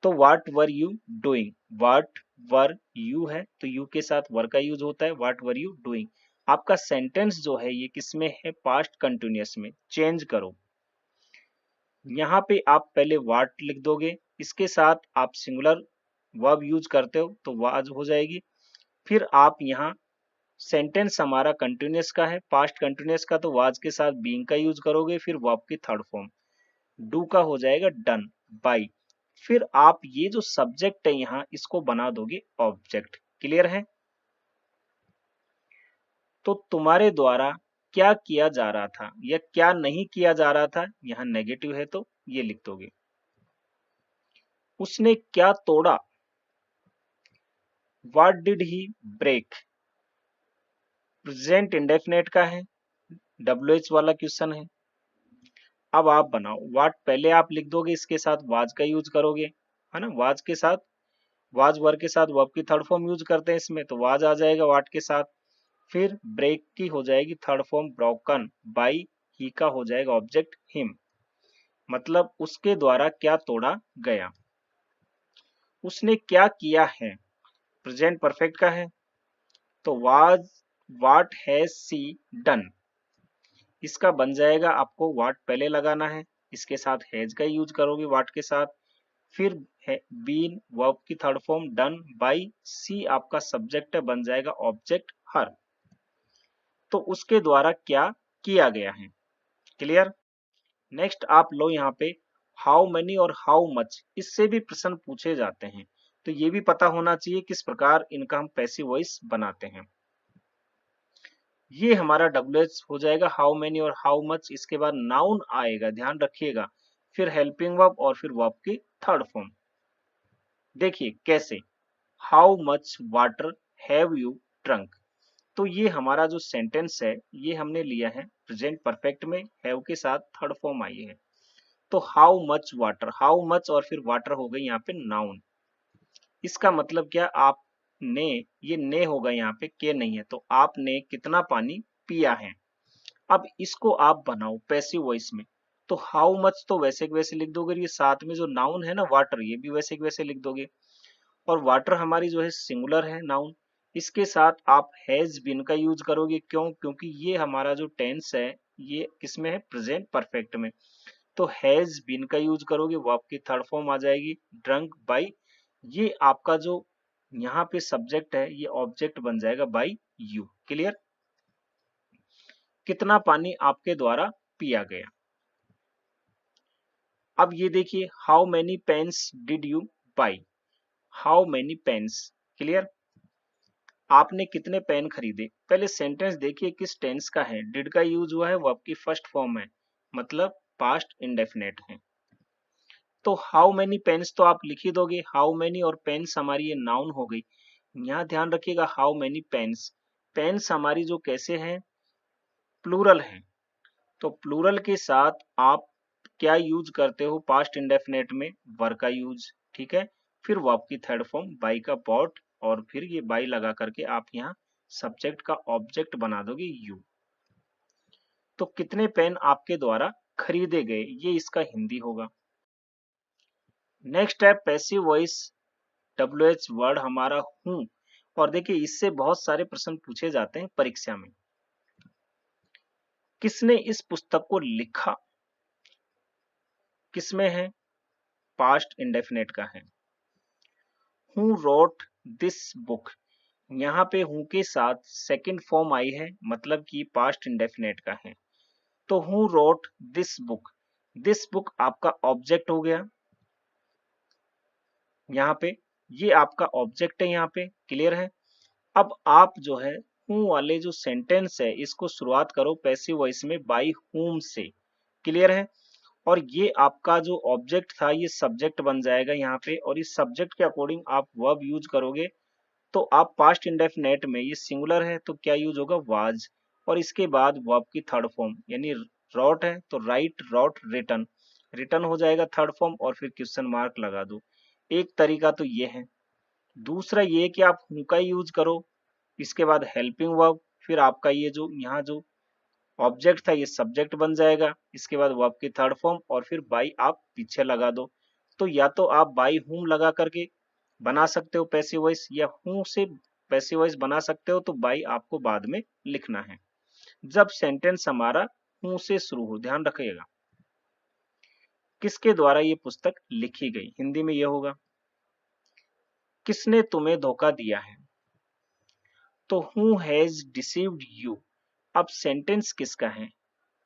तो what were you doing, what were you है तो यू के साथ वर का यूज होता है, व्हाट वर यू डूइंग। आपका सेंटेंस जो है ये किसमें है, पास्ट कंटिन्यूअस में। चेंज करो, यहाँ पे आप पहले वाट लिख दोगे, इसके साथ आप सिंगुलर वर्ब यूज करते हो तो वाज हो जाएगी। फिर आप यहाँ सेंटेंस हमारा कंटिन्यूअस का है, पास्ट कंटिन्यूअस का, तो वाज के साथ बीइंग का यूज करोगे। फिर वर्ब की थर्ड फॉर्म डू का हो जाएगा डन बाय। फिर आप ये जो सब्जेक्ट है यहाँ इसको बना दोगे ऑब्जेक्ट। क्लियर है? तो तुम्हारे द्वारा क्या किया जा रहा था या क्या नहीं किया जा रहा था, यहाँ नेगेटिव है तो ये लिख दोगे। उसने क्या तोड़ा, what did he break, present indefinite का है, WH वाला क्वेश्चन है। अब आप बनाओ, व्हाट पहले आप लिख दोगे, इसके साथ वाज का यूज करोगे, है ना। वाज के साथ, वाज वर्ब के साथ वर्ब की थर्ड फॉर्म यूज करते हैं इसमें, तो वाज आ जाएगा व्हाट के साथ। फिर ब्रेक की हो जाएगी third form broken by, he का हो जाएगा ऑब्जेक्ट हिम, मतलब उसके द्वारा क्या तोड़ा गया। उसने क्या किया है, प्रेजेंट परफेक्ट का है, तो was what has she done, इसका बन जाएगा, आपको व्हाट पहले लगाना है, इसके साथ हैज का यूज करोगे व्हाट के साथ। फिर बीन वर्ब की थर्ड फॉर्म डन बाई, सी आपका सब्जेक्ट है, बन जाएगा ऑब्जेक्ट हर, तो उसके द्वारा क्या किया गया है। क्लियर? नेक्स्ट आप लो यहाँ पे हाउ मेनी और हाउ मच, इससे भी प्रश्न पूछे जाते हैं, तो ये भी पता होना चाहिए किस प्रकार इनका हम पैसिव वॉइस बनाते हैं। ये हमारा WH हो जाएगा हाउ मेनी और हाउ मच, इसके बाद नाउन आएगा, ध्यान रखिएगा, फिर हेल्पिंग वर्ब और फिर वर्ब की थर्ड फॉर्म। देखिए कैसे, how much water have you drunk, तो ये हमारा जो सेंटेंस है ये हमने लिया है प्रेजेंट परफेक्ट में, हैव के साथ थर्ड फॉर्म आई है, तो how much water, how much और फिर वाटर हो गई यहाँ पे नाउन। इसका मतलब क्या, आपने, ये ने होगा यहाँ पे, के नहीं है, तो आपने कितना पानी पिया है। अब इसको आप बनाओ पैसिव वॉइस में, तो हाउ मच तो वैसे के वैसे लिख दोगे, ये साथ में जो नाउन है ना वाटर, ये भी वैसे के वैसे लिख दोगे, और वाटर हमारी जो है सिंगुलर है नाउन, इसके साथ आप हैज बीन का यूज करोगे। क्यों? क्योंकि ये हमारा जो टेंस है ये किसमें है, प्रेजेंट परफेक्ट में, तो हैज बीन का यूज करोगे, वो आपकी थर्ड फॉर्म आ जाएगी ड्रंक बाई, ये आपका जो यहाँ पे सब्जेक्ट है ये ऑब्जेक्ट बन जाएगा बाई यू। क्लियर? कितना पानी आपके द्वारा पिया गया। अब ये देखिए how many pens did you buy, how many pens. Clear? आपने कितने पेन खरीदे। पहले सेंटेंस देखिए किस टेंस का है, डिड का यूज हुआ है, वो आपकी फर्स्ट फॉर्म है, मतलब पास्ट इंडेफिनेट है, तो हाउ मेनी पेन्स तो आप लिख ही दोगे, हाउ मेनी और पेन्स हमारी ये नाउन हो गई। यहाँ ध्यान रखिएगा हाउ मेनी पेन्स, पेन्स हमारी जो कैसे हैं, प्लूरल है, तो प्लूरल के साथ आप क्या यूज करते हो पास्ट इंडेफिनेट में, वर का यूज। ठीक है? फिर वर्ब की थर्ड फॉर्म बाई का बॉट, और फिर ये बाई लगा करके आप यहाँ सब्जेक्ट का ऑब्जेक्ट बना दोगे यू। तो कितने पेन आपके द्वारा खरीदे गए, ये इसका हिंदी होगा। नेक्स्ट है पैसिव वॉइस, WH वर्ड हमारा हूं, और देखिए इससे बहुत सारे प्रश्न पूछे जाते हैं परीक्षा में। किसने इस पुस्तक को लिखा, किसमें है, पास्ट इंडेफिनेट का है। हु रोट दिस बुक, यहाँ पे हु के साथ सेकंड फॉर्म आई है, मतलब कि पास्ट इंडेफिनेट का है, तो who wrote this book, this book आपका ऑब्जेक्ट हो गया यहाँ पे, ये आपका ऑब्जेक्ट है यहाँ पे। क्लियर है? अब आप जो है हूं वाले जो सेंटेंस है इसको शुरुआत करो पैसिव वॉइस में बाई हुम से। क्लियर है? और ये आपका जो ऑब्जेक्ट था ये सब्जेक्ट बन जाएगा यहाँ पे, और इस सब्जेक्ट के अकॉर्डिंग आप वर्ब यूज करोगे, तो आप पास्ट इंडेफिनेट में, ये सिंगुलर है तो क्या यूज होगा, वाज, और इसके बाद वर्ब की थर्ड फॉर्म, यानी रॉट है तो राइट, रॉट, रिटन, रिटन हो जाएगा थर्ड फॉर्म, और फिर क्वेश्चन मार्क लगा दो। एक तरीका तो ये है। दूसरा ये कि आप हु का यूज करो, इसके बाद हेल्पिंग वर्ब, फिर आपका ये जो यहाँ जो ऑब्जेक्ट था ये सब्जेक्ट बन जाएगा, इसके बाद वर्ब की थर्ड फॉर्म, और फिर बाई आप पीछे लगा दो। तो या तो आप बाई हुम लगा करके बना सकते हो पैसिव वॉइस, या हूं से पैसिव वॉइस बना सकते हो तो बाई आपको बाद में लिखना है जब सेंटेंस हमारा हूं से शुरू हो। ध्यान रखिएगा। किसके द्वारा ये पुस्तक लिखी गई, हिंदी में ये होगा किसने तुम्हें धोखा दिया है, तो हु हैज डिसीव्ड यू। अब सेंटेंस किसका है,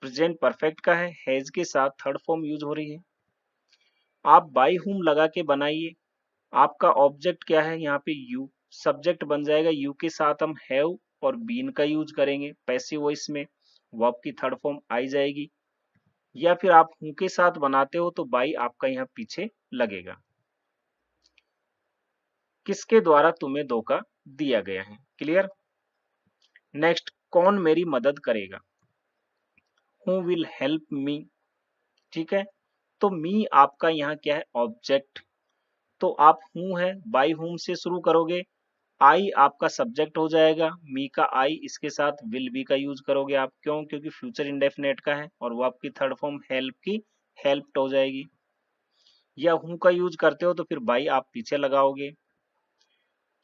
प्रेजेंट परफेक्ट का है, हैज के साथ थर्ड फॉर्म यूज हो रही है। आप बाई हुम लगा के बनाइए। आपका ऑब्जेक्ट क्या है, यहाँ पे यू, सब्जेक्ट बन जाएगा, यू के साथ हम हैव और बीन का यूज करेंगे पैसिव वॉइस में, वर्ब की थर्ड फॉर्म आई जाएगी। या फिर आप हु के साथ बनाते हो तो बाई आपका यहाँ पीछे लगेगा। किसके द्वारा तुम्हें धोखा दिया गया है, क्लियर। नेक्स्ट, कौन मेरी मदद करेगा, हु विल हेल्प मी। ठीक है, तो मी आपका यहाँ क्या है, ऑब्जेक्ट। तो आप हूं है, बाई हुम से शुरू करोगे, आई आपका सब्जेक्ट हो जाएगा, मी का आई, इसके साथ विल बी का यूज करोगे आप, क्यों, क्योंकि फ्यूचर इंडेफिनेट का है, और वो आपकी थर्ड फॉर्म हेल्प की हेल्प्ड हो जाएगी। या हूं का यूज करते हो तो फिर बाई आप पीछे लगाओगे।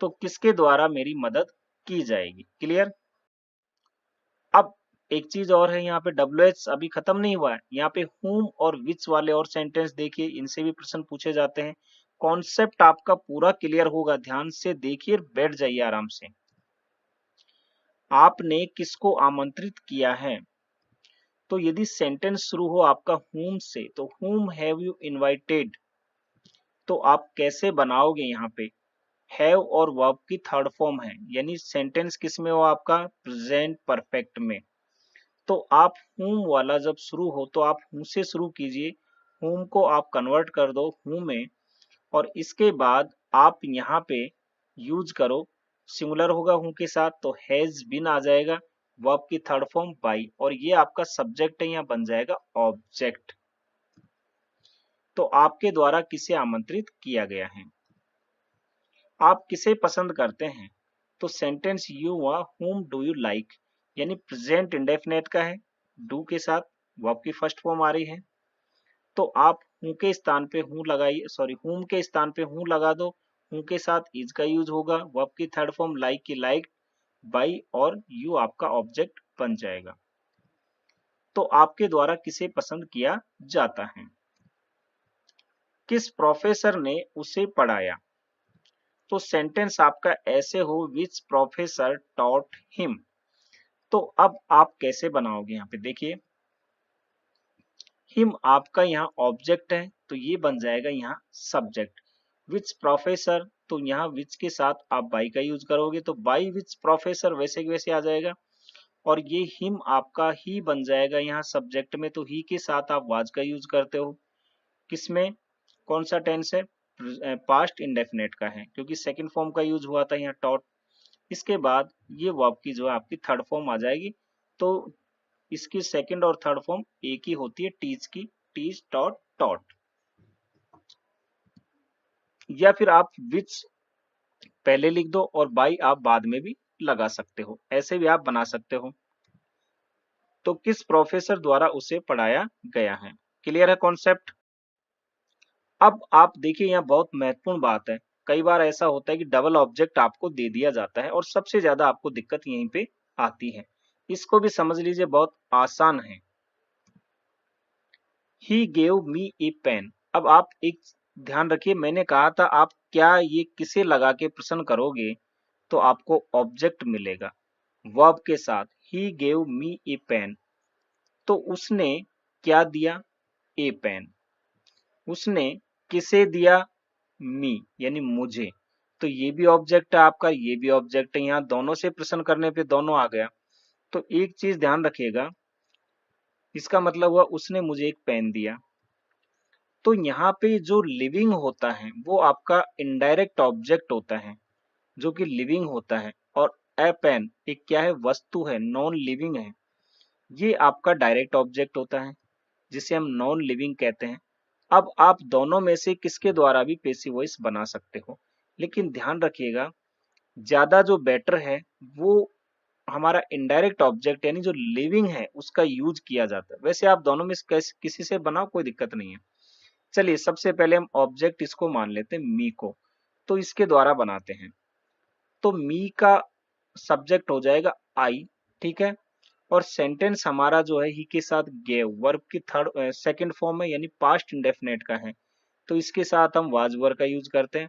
तो किसके द्वारा मेरी मदद की जाएगी, क्लियर। अब एक चीज और है, यहाँ पे WH अभी खत्म नहीं हुआ है, यहाँ पे whom और which वाले और सेंटेंस देखिए, इनसे भी प्रश्न पूछे जाते हैं। कॉन्सेप्ट आपका पूरा क्लियर होगा, ध्यान से देखिए, बैठ जाइए आराम से। आपने किसको आमंत्रित किया है, तो यदि सेंटेंस शुरू हो आपका whom से, तो whom have you invited, तो आप कैसे बनाओगे, यहाँ पे हैव और वर्ब की थर्ड फॉर्म है, यानी सेंटेंस किस में हो आपका, प्रेजेंट परफेक्ट में। तो आप whom वाला जब शुरू हो तो आप who से शुरू कीजिए, whom को आप कन्वर्ट कर दो who में, और इसके बाद आप यहाँ पे यूज करो, सिंगुलर होगा who के साथ तो हैज बीन आ जाएगा, वर्ब की थर्ड फॉर्म बाई, और ये आपका सब्जेक्ट है, यहाँ बन जाएगा ऑब्जेक्ट। तो आपके द्वारा किसे आमंत्रित किया गया है, आप किसे पसंद करते हैं, तो सेंटेंस यू हुआ whom डू यू लाइक, यानी प्रेजेंट इंडेफिनेट का है, डू के साथ वर्ब की फर्स्ट फॉर्म आ रही है, तो आप हूं के स्थान पे हूं लगाइए, सॉरी whom के स्थान पे हूं लगा दो, हूं के साथ इज का यूज होगा, वर्ब की थर्ड फॉर्म लाइक की लाइक, बाई, और यू आपका ऑब्जेक्ट बन जाएगा। तो आपके द्वारा किसे पसंद किया जाता है, किस प्रोफेसर ने उसे पढ़ाया, तो सेंटेंस आपका ऐसे हो विच प्रोफेसर टॉट हिम। तो अब आप कैसे बनाओगे, यहाँ पे देखिए, हिम आपका यहाँ ऑब्जेक्ट है तो ये बन जाएगा यहाँ सब्जेक्ट, विच प्रोफेसर, तो यहाँ विच के साथ आप बाई का यूज करोगे तो बाई विच प्रोफेसर वैसे के वैसे आ जाएगा, और ये हिम आपका ही बन जाएगा यहाँ सब्जेक्ट में, तो ही के साथ आप वाज का यूज करते हो, किसमें, कौन सा टेंस है, पास्ट इंडेफिनेट का है, क्योंकि सेकंड फॉर्म का यूज हुआ था यहाँ टॉट। इसके बाद ये वर्ब की जो है आपकी थर्ड फॉर्म आ जाएगी, तो इसकी सेकंड और थर्ड फॉर्म एक ही होती है, टीच की, टीच टॉट टॉट। या फिर आप विच पहले लिख दो और बाई आप बाद में भी लगा सकते हो, ऐसे भी आप बना सकते हो। तो किस प्रोफेसर द्वारा उसे पढ़ाया गया है, क्लियर है कॉन्सेप्ट। अब आप देखिए, यहाँ बहुत महत्वपूर्ण बात है, कई बार ऐसा होता है कि डबल ऑब्जेक्ट आपको दे दिया जाता है और सबसे ज्यादा आपको दिक्कत यहीं पे आती है, इसको भी समझ लीजिए, बहुत आसान है। He gave me a pen. अब आप एक ध्यान रखिए, मैंने कहा था आप क्या ये किसे लगा के प्रश्न करोगे तो आपको ऑब्जेक्ट मिलेगा वर्ब के साथ, ही गेव मी ए पेन, तो उसने क्या दिया, ए पेन, उसने किसे दिया, मी यानी मुझे, तो ये भी ऑब्जेक्ट है आपका, ये भी ऑब्जेक्ट है, यहाँ दोनों से प्रश्न करने पे दोनों आ गया। तो एक चीज ध्यान रखिएगा, इसका मतलब हुआ उसने मुझे एक पेन दिया, तो यहाँ पे जो लिविंग होता है वो आपका इनडायरेक्ट ऑब्जेक्ट होता है जो कि लिविंग होता है, और ए पेन एक क्या है, वस्तु है, नॉन लिविंग है, ये आपका डायरेक्ट ऑब्जेक्ट होता है जिसे हम नॉन लिविंग कहते हैं। अब आप दोनों में से किसके द्वारा भी पैसिव वॉइस बना सकते हो, लेकिन ध्यान रखिएगा ज्यादा जो बेटर है वो हमारा इनडायरेक्ट ऑब्जेक्ट यानी जो लिविंग है उसका यूज किया जाता है। वैसे आप दोनों में से किसी से बनाओ, कोई दिक्कत नहीं है। चलिए सबसे पहले हम ऑब्जेक्ट इसको मान लेते हैं मी को, तो इसके द्वारा बनाते हैं। तो मी का सब्जेक्ट हो जाएगा आई, ठीक है। और सेंटेंस हमारा जो है ही के साथ गेव, वर्ब की थर्ड सेकंड फॉर्म है यानी पास्ट इंडेफिनेट का है, तो इसके साथ हम वाज वर्ब का यूज करते हैं,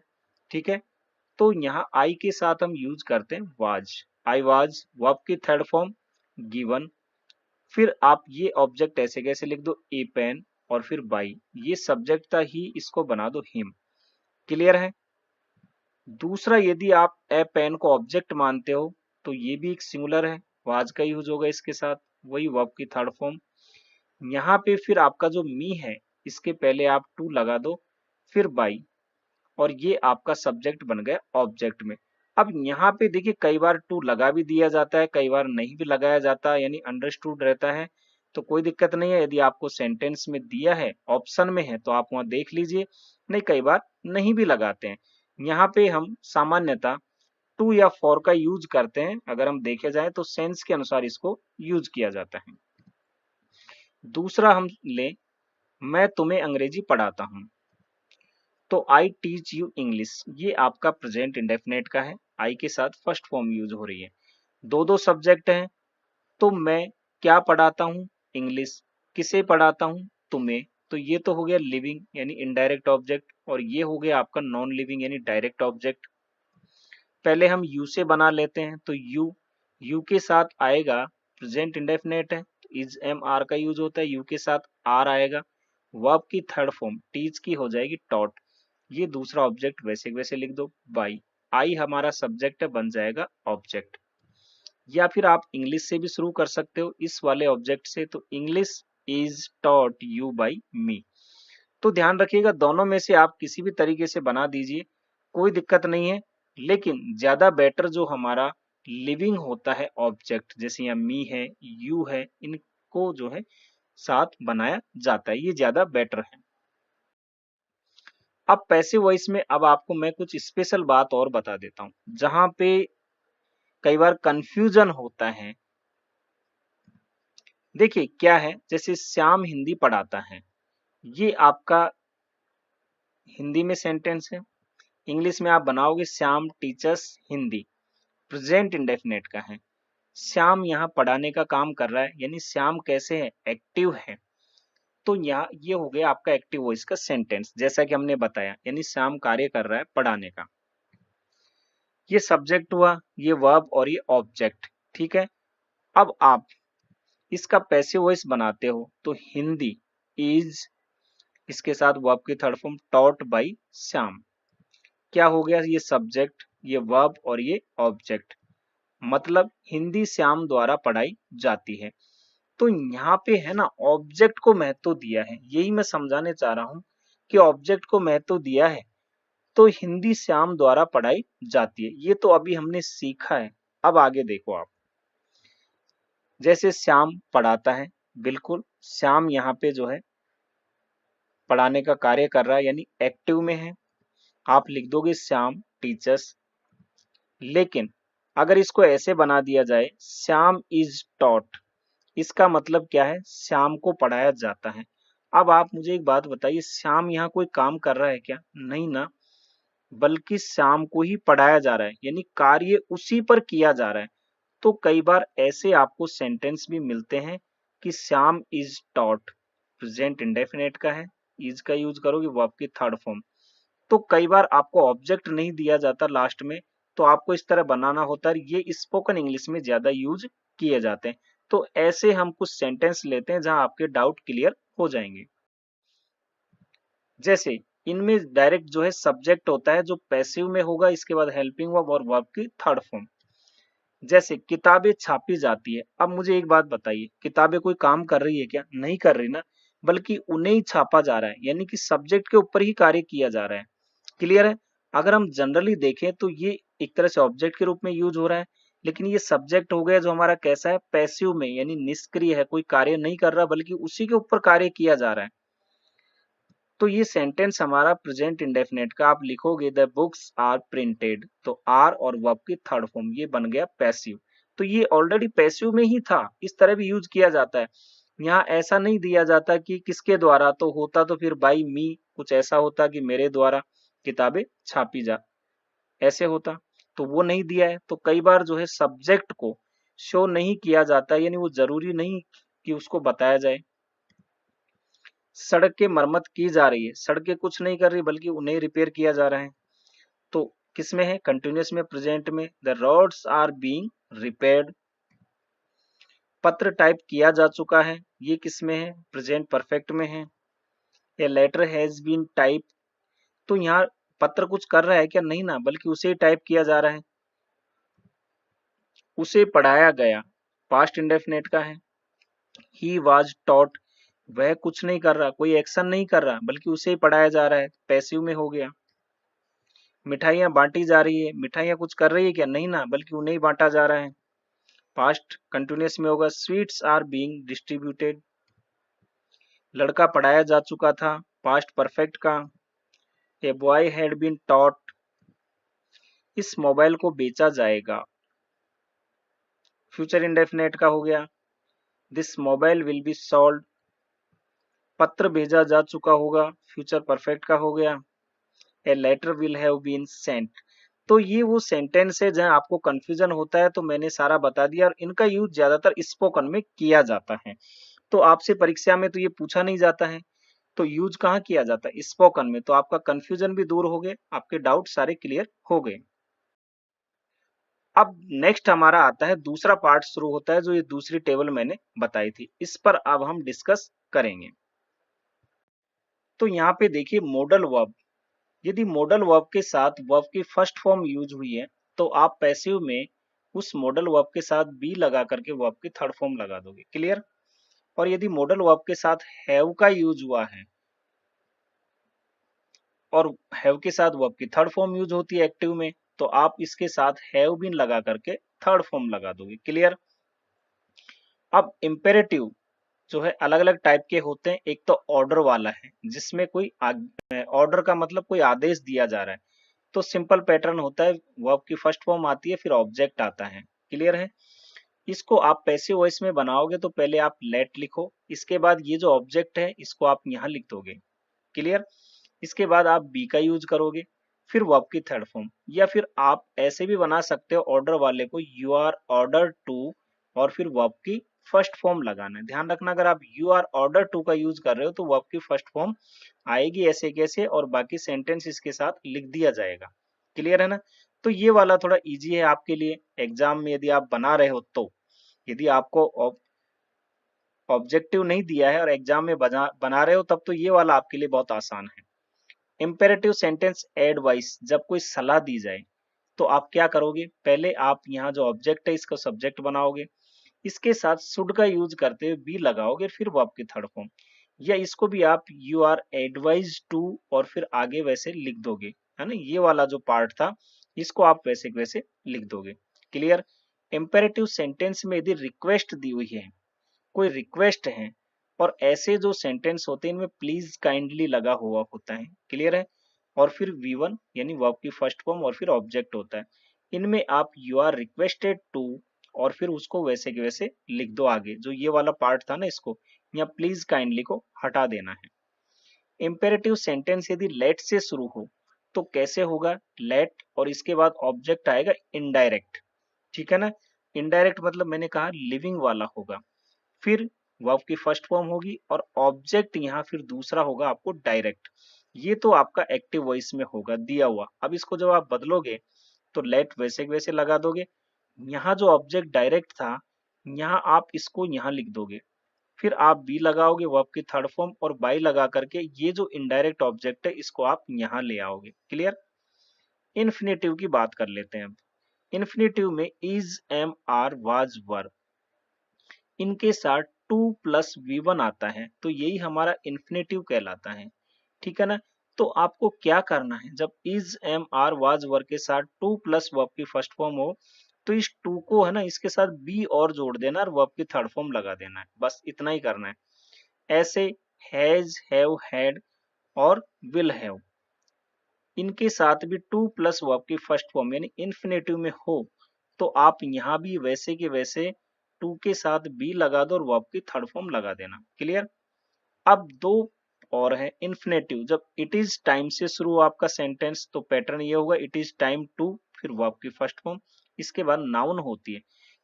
ठीक है। तो यहाँ आई के साथ हम यूज करते हैं वाज, आई वाज, वर्ब की थर्ड फॉर्म गिवन। फिर आप ये ऑब्जेक्ट ऐसे कैसे लिख दो, ए पेन और फिर बाई, ये सब्जेक्ट था ही, इसको बना दो हिम। क्लियर है। दूसरा, यदि आप ए पेन को ऑब्जेक्ट मानते हो तो ये भी एक सिंगुलर है, वाज का यूज होगा इसके साथ, वही वर्ब की थर्ड फॉर्म। यहाँ पे फिर आपका जो मी है इसके पहले आप टू लगा दो, फिर बाई, और ये आपका सब्जेक्ट बन गया ऑब्जेक्ट में। अब यहाँ पे देखिए कई बार टू लगा भी दिया जाता है, कई बार नहीं भी लगाया जाता, यानी अंडरस्टूड रहता है, तो कोई दिक्कत नहीं है। यदि आपको सेंटेंस में दिया है, ऑप्शन में है, तो आप वहां देख लीजिए, नहीं कई बार नहीं भी लगाते हैं। यहाँ पे हम सामान्यतः टू या फॉर का यूज करते हैं, अगर हम देखे जाए तो सेंस के अनुसार इसको यूज किया जाता है। दूसरा हम ले, मैं तुम्हें अंग्रेजी पढ़ाता हूँ, तो आई टीच यू इंग्लिश, ये आपका प्रेजेंट इंडेफिनेट का है, आई के साथ फर्स्ट फॉर्म यूज हो रही है। दो दो सब्जेक्ट हैं, तो मैं क्या पढ़ाता हूँ, इंग्लिश, किसे पढ़ाता हूँ, तुम्हें, तो ये तो हो गया लिविंग यानी इनडायरेक्ट ऑब्जेक्ट, और ये हो गया आपका नॉन लिविंग यानी डायरेक्ट ऑब्जेक्ट। पहले हम यू से बना लेते हैं, तो यू के साथ आएगा, प्रेजेंट इंडेफिनेट है, इज एम आर का यूज होता है, यू के साथ आर आएगा। वर्ब की थर्ड फॉर्म टीच की हो जाएगी टॉट, ये दूसरा ऑब्जेक्ट वैसे वैसे लिख दो बाई, आई हमारा सब्जेक्ट है, बन जाएगा ऑब्जेक्ट। या फिर आप इंग्लिश से भी शुरू कर सकते हो इस वाले ऑब्जेक्ट से, तो English is taught you by me. तो ध्यान रखिएगा दोनों में से आप किसी भी तरीके से बना दीजिए, कोई दिक्कत नहीं है, लेकिन ज्यादा बेटर जो हमारा लिविंग होता है ऑब्जेक्ट, जैसे यहाँ मी है, यू है, इनको जो है साथ बनाया जाता है, ये ज्यादा बेटर है। अब पैसिव वॉइस में अब आपको मैं कुछ स्पेशल बात और बता देता हूं, जहां पे कई बार कंफ्यूजन होता है। देखिए क्या है, जैसे श्याम हिंदी पढ़ाता है, ये आपका हिंदी में सेंटेंस है। इंग्लिश में आप बनाओगे Shyam teachers Hindi, present indefinite का है। श्याम यहाँ पढ़ाने का काम कर रहा है, यानी श्याम कैसे है, एक्टिव है, तो यहाँ ये हो गया आपका एक्टिव वॉइस का सेंटेंस, जैसा कि हमने बताया, यानी श्याम कार्य कर रहा है पढ़ाने का। ये सब्जेक्ट हुआ, ये वर्ब और ये ऑब्जेक्ट, ठीक है। अब आप इसका पैसिव वॉइस बनाते हो, तो हिंदी इज, इसके साथ वर्ब की third form taught by Shyam, क्या हो गया, ये सब्जेक्ट, ये वर्ब और ये ऑब्जेक्ट, मतलब हिंदी श्याम द्वारा पढ़ाई जाती है। तो यहाँ पे है ना, ऑब्जेक्ट को महत्व दिया है, यही मैं समझाने चाह रहा हूं कि ऑब्जेक्ट को महत्व दिया है, तो हिंदी श्याम द्वारा पढ़ाई जाती है, ये तो अभी हमने सीखा है। अब आगे देखो आप, जैसे श्याम पढ़ाता है, बिल्कुल श्याम यहाँ पे जो है पढ़ाने का कार्य कर रहा है, यानी एक्टिव में है, आप लिख दोगे श्याम टीचर्स। लेकिन अगर इसको ऐसे बना दिया जाए, श्याम इज टॉट, इसका मतलब क्या है, श्याम को पढ़ाया जाता है। अब आप मुझे एक बात बताइए, श्याम यहाँ कोई काम कर रहा है क्या, नहीं ना, बल्कि श्याम को ही पढ़ाया जा रहा है, यानी कार्य उसी पर किया जा रहा है। तो कई बार ऐसे आपको सेंटेंस भी मिलते हैं कि Shyam is taught, present indefinite का है, इज का यूज करोगे वर्ब की थर्ड फॉर्म। तो कई बार आपको ऑब्जेक्ट नहीं दिया जाता लास्ट में, तो आपको इस तरह बनाना होता है, ये स्पोकन इंग्लिश में ज्यादा यूज किए जाते हैं। तो ऐसे हम कुछ सेंटेंस लेते हैं जहां आपके डाउट क्लियर हो जाएंगे। जैसे इनमें डायरेक्ट जो है सब्जेक्ट होता है जो पैसिव में होगा, इसके बाद हेल्पिंग वर्ब और वर्ब की थर्ड फॉर्म। जैसे किताबें छापी जाती है, अब मुझे एक बात बताइए, किताबें कोई काम कर रही है क्या, नहीं कर रही ना, बल्कि उन्हें ही छापा जा रहा है, यानी कि सब्जेक्ट के ऊपर ही कार्य किया जा रहा है। क्लियर है। अगर हम जनरली देखें तो ये एक तरह से ऑब्जेक्ट के रूप में यूज हो रहा है, लेकिन ये सब्जेक्ट हो गया जो हमारा कैसा है, पैसिव में, यानी निष्क्रिय है, कोई कार्य नहीं कर रहा बल्कि उसी के ऊपर कार्य किया जा रहा है। तो ये सेंटेंस हमारा प्रेजेंट इंडेफिनेट का, आप लिखोगे द बुक्स आर प्रिंटेड, तो आर और वर्ब की थर्ड फॉर्म, ये बन गया पैसिव। तो ये ऑलरेडी पैसिव में ही था, इस तरह भी यूज किया जाता है। यहाँ ऐसा नहीं दिया जाता कि किसके द्वारा, तो होता तो फिर बाई मी, कुछ ऐसा होता कि मेरे द्वारा किताबें छापी जा, ऐसे होता। तो वो नहीं दिया है, तो कई बार जो है सब्जेक्ट को शो नहीं किया जाता, यानी वो जरूरी नहीं कि उसको बताया जाए। सड़क की मरम्मत की जा रही है, सड़कें कुछ नहीं कर रही बल्कि उन्हें रिपेयर किया जा रहा है, तो किसमें है, कंटिन्यूअस में, प्रेजेंट में। The roads are being repaired. पत्र टाइप किया जा चुका है, ये किसमें है, प्रेजेंट परफेक्ट में है। A letter has been type, तो यहाँ पत्र कुछ कर रहा है क्या, नहीं ना, बल्कि उसे टाइप किया जा रहा है। उसे पढ़ाया गया, पास्ट इंडेफिनेट का है। ही वाज टॉट, वह कुछ नहीं कर रहा, कोई एक्शन नहीं कर रहा, बल्कि उसे ही पढ़ाया जा रहा है, पैसिव में हो गया। मिठाइयाँ बांटी जा रही है, मिठाइयाँ कुछ कर रही है क्या, नहीं ना, बल्कि उन्हें ही बांटा जा रहा है, पास्ट कंटिन्यूअस में होगा। स्वीट्स आर बीइंग डिस्ट्रीब्यूटेड, लड़का पढ़ाया जा चुका था, पास्ट परफेक्ट का। A boy had been taught, इस मोबाइल को बेचा जाएगा, फ्यूचर इंडेफिनेट का हो गया। This mobile will be sold, पत्र भेजा जा चुका होगा, फ्यूचर परफेक्ट का हो गया। A letter will have been sent, तो ये वो सेंटेंस है जहां आपको कंफ्यूजन होता है, तो मैंने सारा बता दिया, और इनका यूज ज्यादातर स्पोकन में किया जाता है। तो आपसे परीक्षा में तो ये पूछा नहीं जाता है, तो यूज कहाँ किया जाता है, स्पोकन में, तो आपका कंफ्यूजन भी दूर हो गए, आपके डाउट सारे क्लियर हो गए। अब नेक्स्ट हमारा आता है दूसरा पार्ट शुरू होता है, जो ये दूसरी टेबल मैंने बताई थी, इस पर अब हम डिस्कस करेंगे। तो यहाँ पे देखिए मॉडल वर्ब, यदि मॉडल वर्ब के साथ वर्ब की फर्स्ट फॉर्म यूज हुई है, तो आप पैसिव में उस मॉडल वर्ब के साथ बी लगा करके वर्ब की थर्ड फॉर्म लगा दोगे, क्लियर। और यदि मॉडल वर्ब के साथ हैव का यूज हुआ है, और हैव के साथ वर्ब की थर्ड फॉर्म यूज होती है एक्टिव में, तो आप इसके साथ हैव बीन लगा करके थर्ड फॉर्म लगा दोगे, क्लियर। अब इंपेरेटिव जो है अलग अलग टाइप के होते हैं, एक तो ऑर्डर वाला है, जिसमें कोई ऑर्डर का मतलब कोई आदेश दिया जा रहा है, तो सिंपल पैटर्न होता है, वर्ब की फर्स्ट फॉर्म आती है, फिर ऑब्जेक्ट आता है, क्लियर है। इसको आप पैसिव वॉइस में बनाओगे तो पहले आप लेट लिखो, इसके बाद ये जो ऑब्जेक्ट है इसको आप यहाँ लिख दोगे, क्लियर। इसके बाद आप बी का यूज करोगे, फिर वर्ब की थर्ड फॉर्म, या फिर आप ऐसे भी बना सकते हो ऑर्डर वाले को, यू आर ऑर्डर टू, और फिर वर्ब की फर्स्ट फॉर्म लगाना है। ध्यान रखना, अगर आप यू आर ऑर्डर टू का यूज कर रहे हो तो वर्ब की फर्स्ट फॉर्म आएगी ऐसे कैसे, और बाकी सेंटेंस इसके साथ लिख दिया जाएगा, क्लियर है ना। तो ये वाला थोड़ा इजी है आपके लिए, एग्जाम में यदि आप बना रहे हो तो। यदि आपको ऑब्जेक्टिव नहीं दिया है और एग्जाम में बना रहे हो तब तो ये वाला आपके लिए बहुत आसान है। इम्पेरेटिव सेंटेंस एडवाइस, जब कोई सलाह दी जाए तो आप क्या करोगे, पहले आप यहाँ जो ऑब्जेक्ट है इसको सब्जेक्ट बनाओगे, इसके साथ शुड का यूज करते हुए बी लगाओगे, फिर वर्ब की थर्ड फॉर्म, या इसको भी आप यू आर एडवाइज टू और फिर आगे वैसे लिख दोगे, है ना। ये वाला जो पार्ट था इसको आप वैसे वैसे लिख दोगे, क्लियर। इम्पेरेटिव सेंटेंस में यदि रिक्वेस्ट दी हुई है, कोई रिक्वेस्ट है, और ऐसे जो सेंटेंस होते हैं इनमें प्लीज काइंडली लगा हुआ होता है, क्लियर है। और फिर V1 यानी वर्ब की फर्स्ट फॉर्म और फिर ऑब्जेक्ट होता है, इनमें आप यू आर रिक्वेस्टेड टू और फिर उसको वैसे के वैसे लिख दो आगे, जो ये वाला पार्ट था ना इसको, यहाँ प्लीज काइंडली को हटा देना है। इम्पेरेटिव सेंटेंस यदि लेट से शुरू हो तो कैसे होगा, लेट और इसके बाद ऑब्जेक्ट आएगा इनडायरेक्ट, ठीक है ना। इनडायरेक्ट मतलब मैंने कहा लिविंग वाला होगा, फिर वर्ब की फर्स्ट फॉर्म होगी और ऑब्जेक्ट यहाँ फिर दूसरा होगा आपको डायरेक्ट। ये तो आपका एक्टिव वॉइस में होगा दिया हुआ। अब इसको जब आप बदलोगे तो लेट वैसे के वैसे लगा दोगे, यहाँ जो ऑब्जेक्ट डायरेक्ट था यहाँ आप इसको यहाँ लिख दोगे, फिर आप बी लगाओगे वर्ब की थर्ड फॉर्म और बाई लगा करके ये जो इनडायरेक्ट ऑब्जेक्ट है इसको आप यहाँ ले आओगे, क्लियर। इन्फिनेटिव की बात कर लेते हैं अब। इन्फिनेटिव में इज, एम, आर, वाज, वर, इनके साथ टू प्लस V1 आता है, तो यही हमारा इन्फिनेटिव कहलाता है, ठीक है ना। तो आपको क्या करना है, जब इज, एम, आर, वाज, वर के साथ टू प्लस वर्ब की फर्स्ट फॉर्म हो, तो इस टू को है ना इसके साथ बी और जोड़ देना और वर्ब की थर्ड फॉर्म लगा देना है, बस इतना ही करना है। ऐसे हैज, हैव, हैड और विल हैव, इनके साथ भी टू प्लस वर्ब की फर्स्ट फॉर्म यानी इन्फिनेटिव में हो, तो आप यहाँ भी वैसे के वैसे टू के साथ बी लगा दो और वर्ब की थर्ड फॉर्म लगा देना, क्लियर। अब दो और है इन्फिनेटिव, जब इट इज टाइम से शुरू हो आपका सेंटेंस तो पैटर्न ये होगा इट इज टाइम टू, फिर वर्ब की फर्स्ट फॉर्म, इसके बाद नाउन होती है।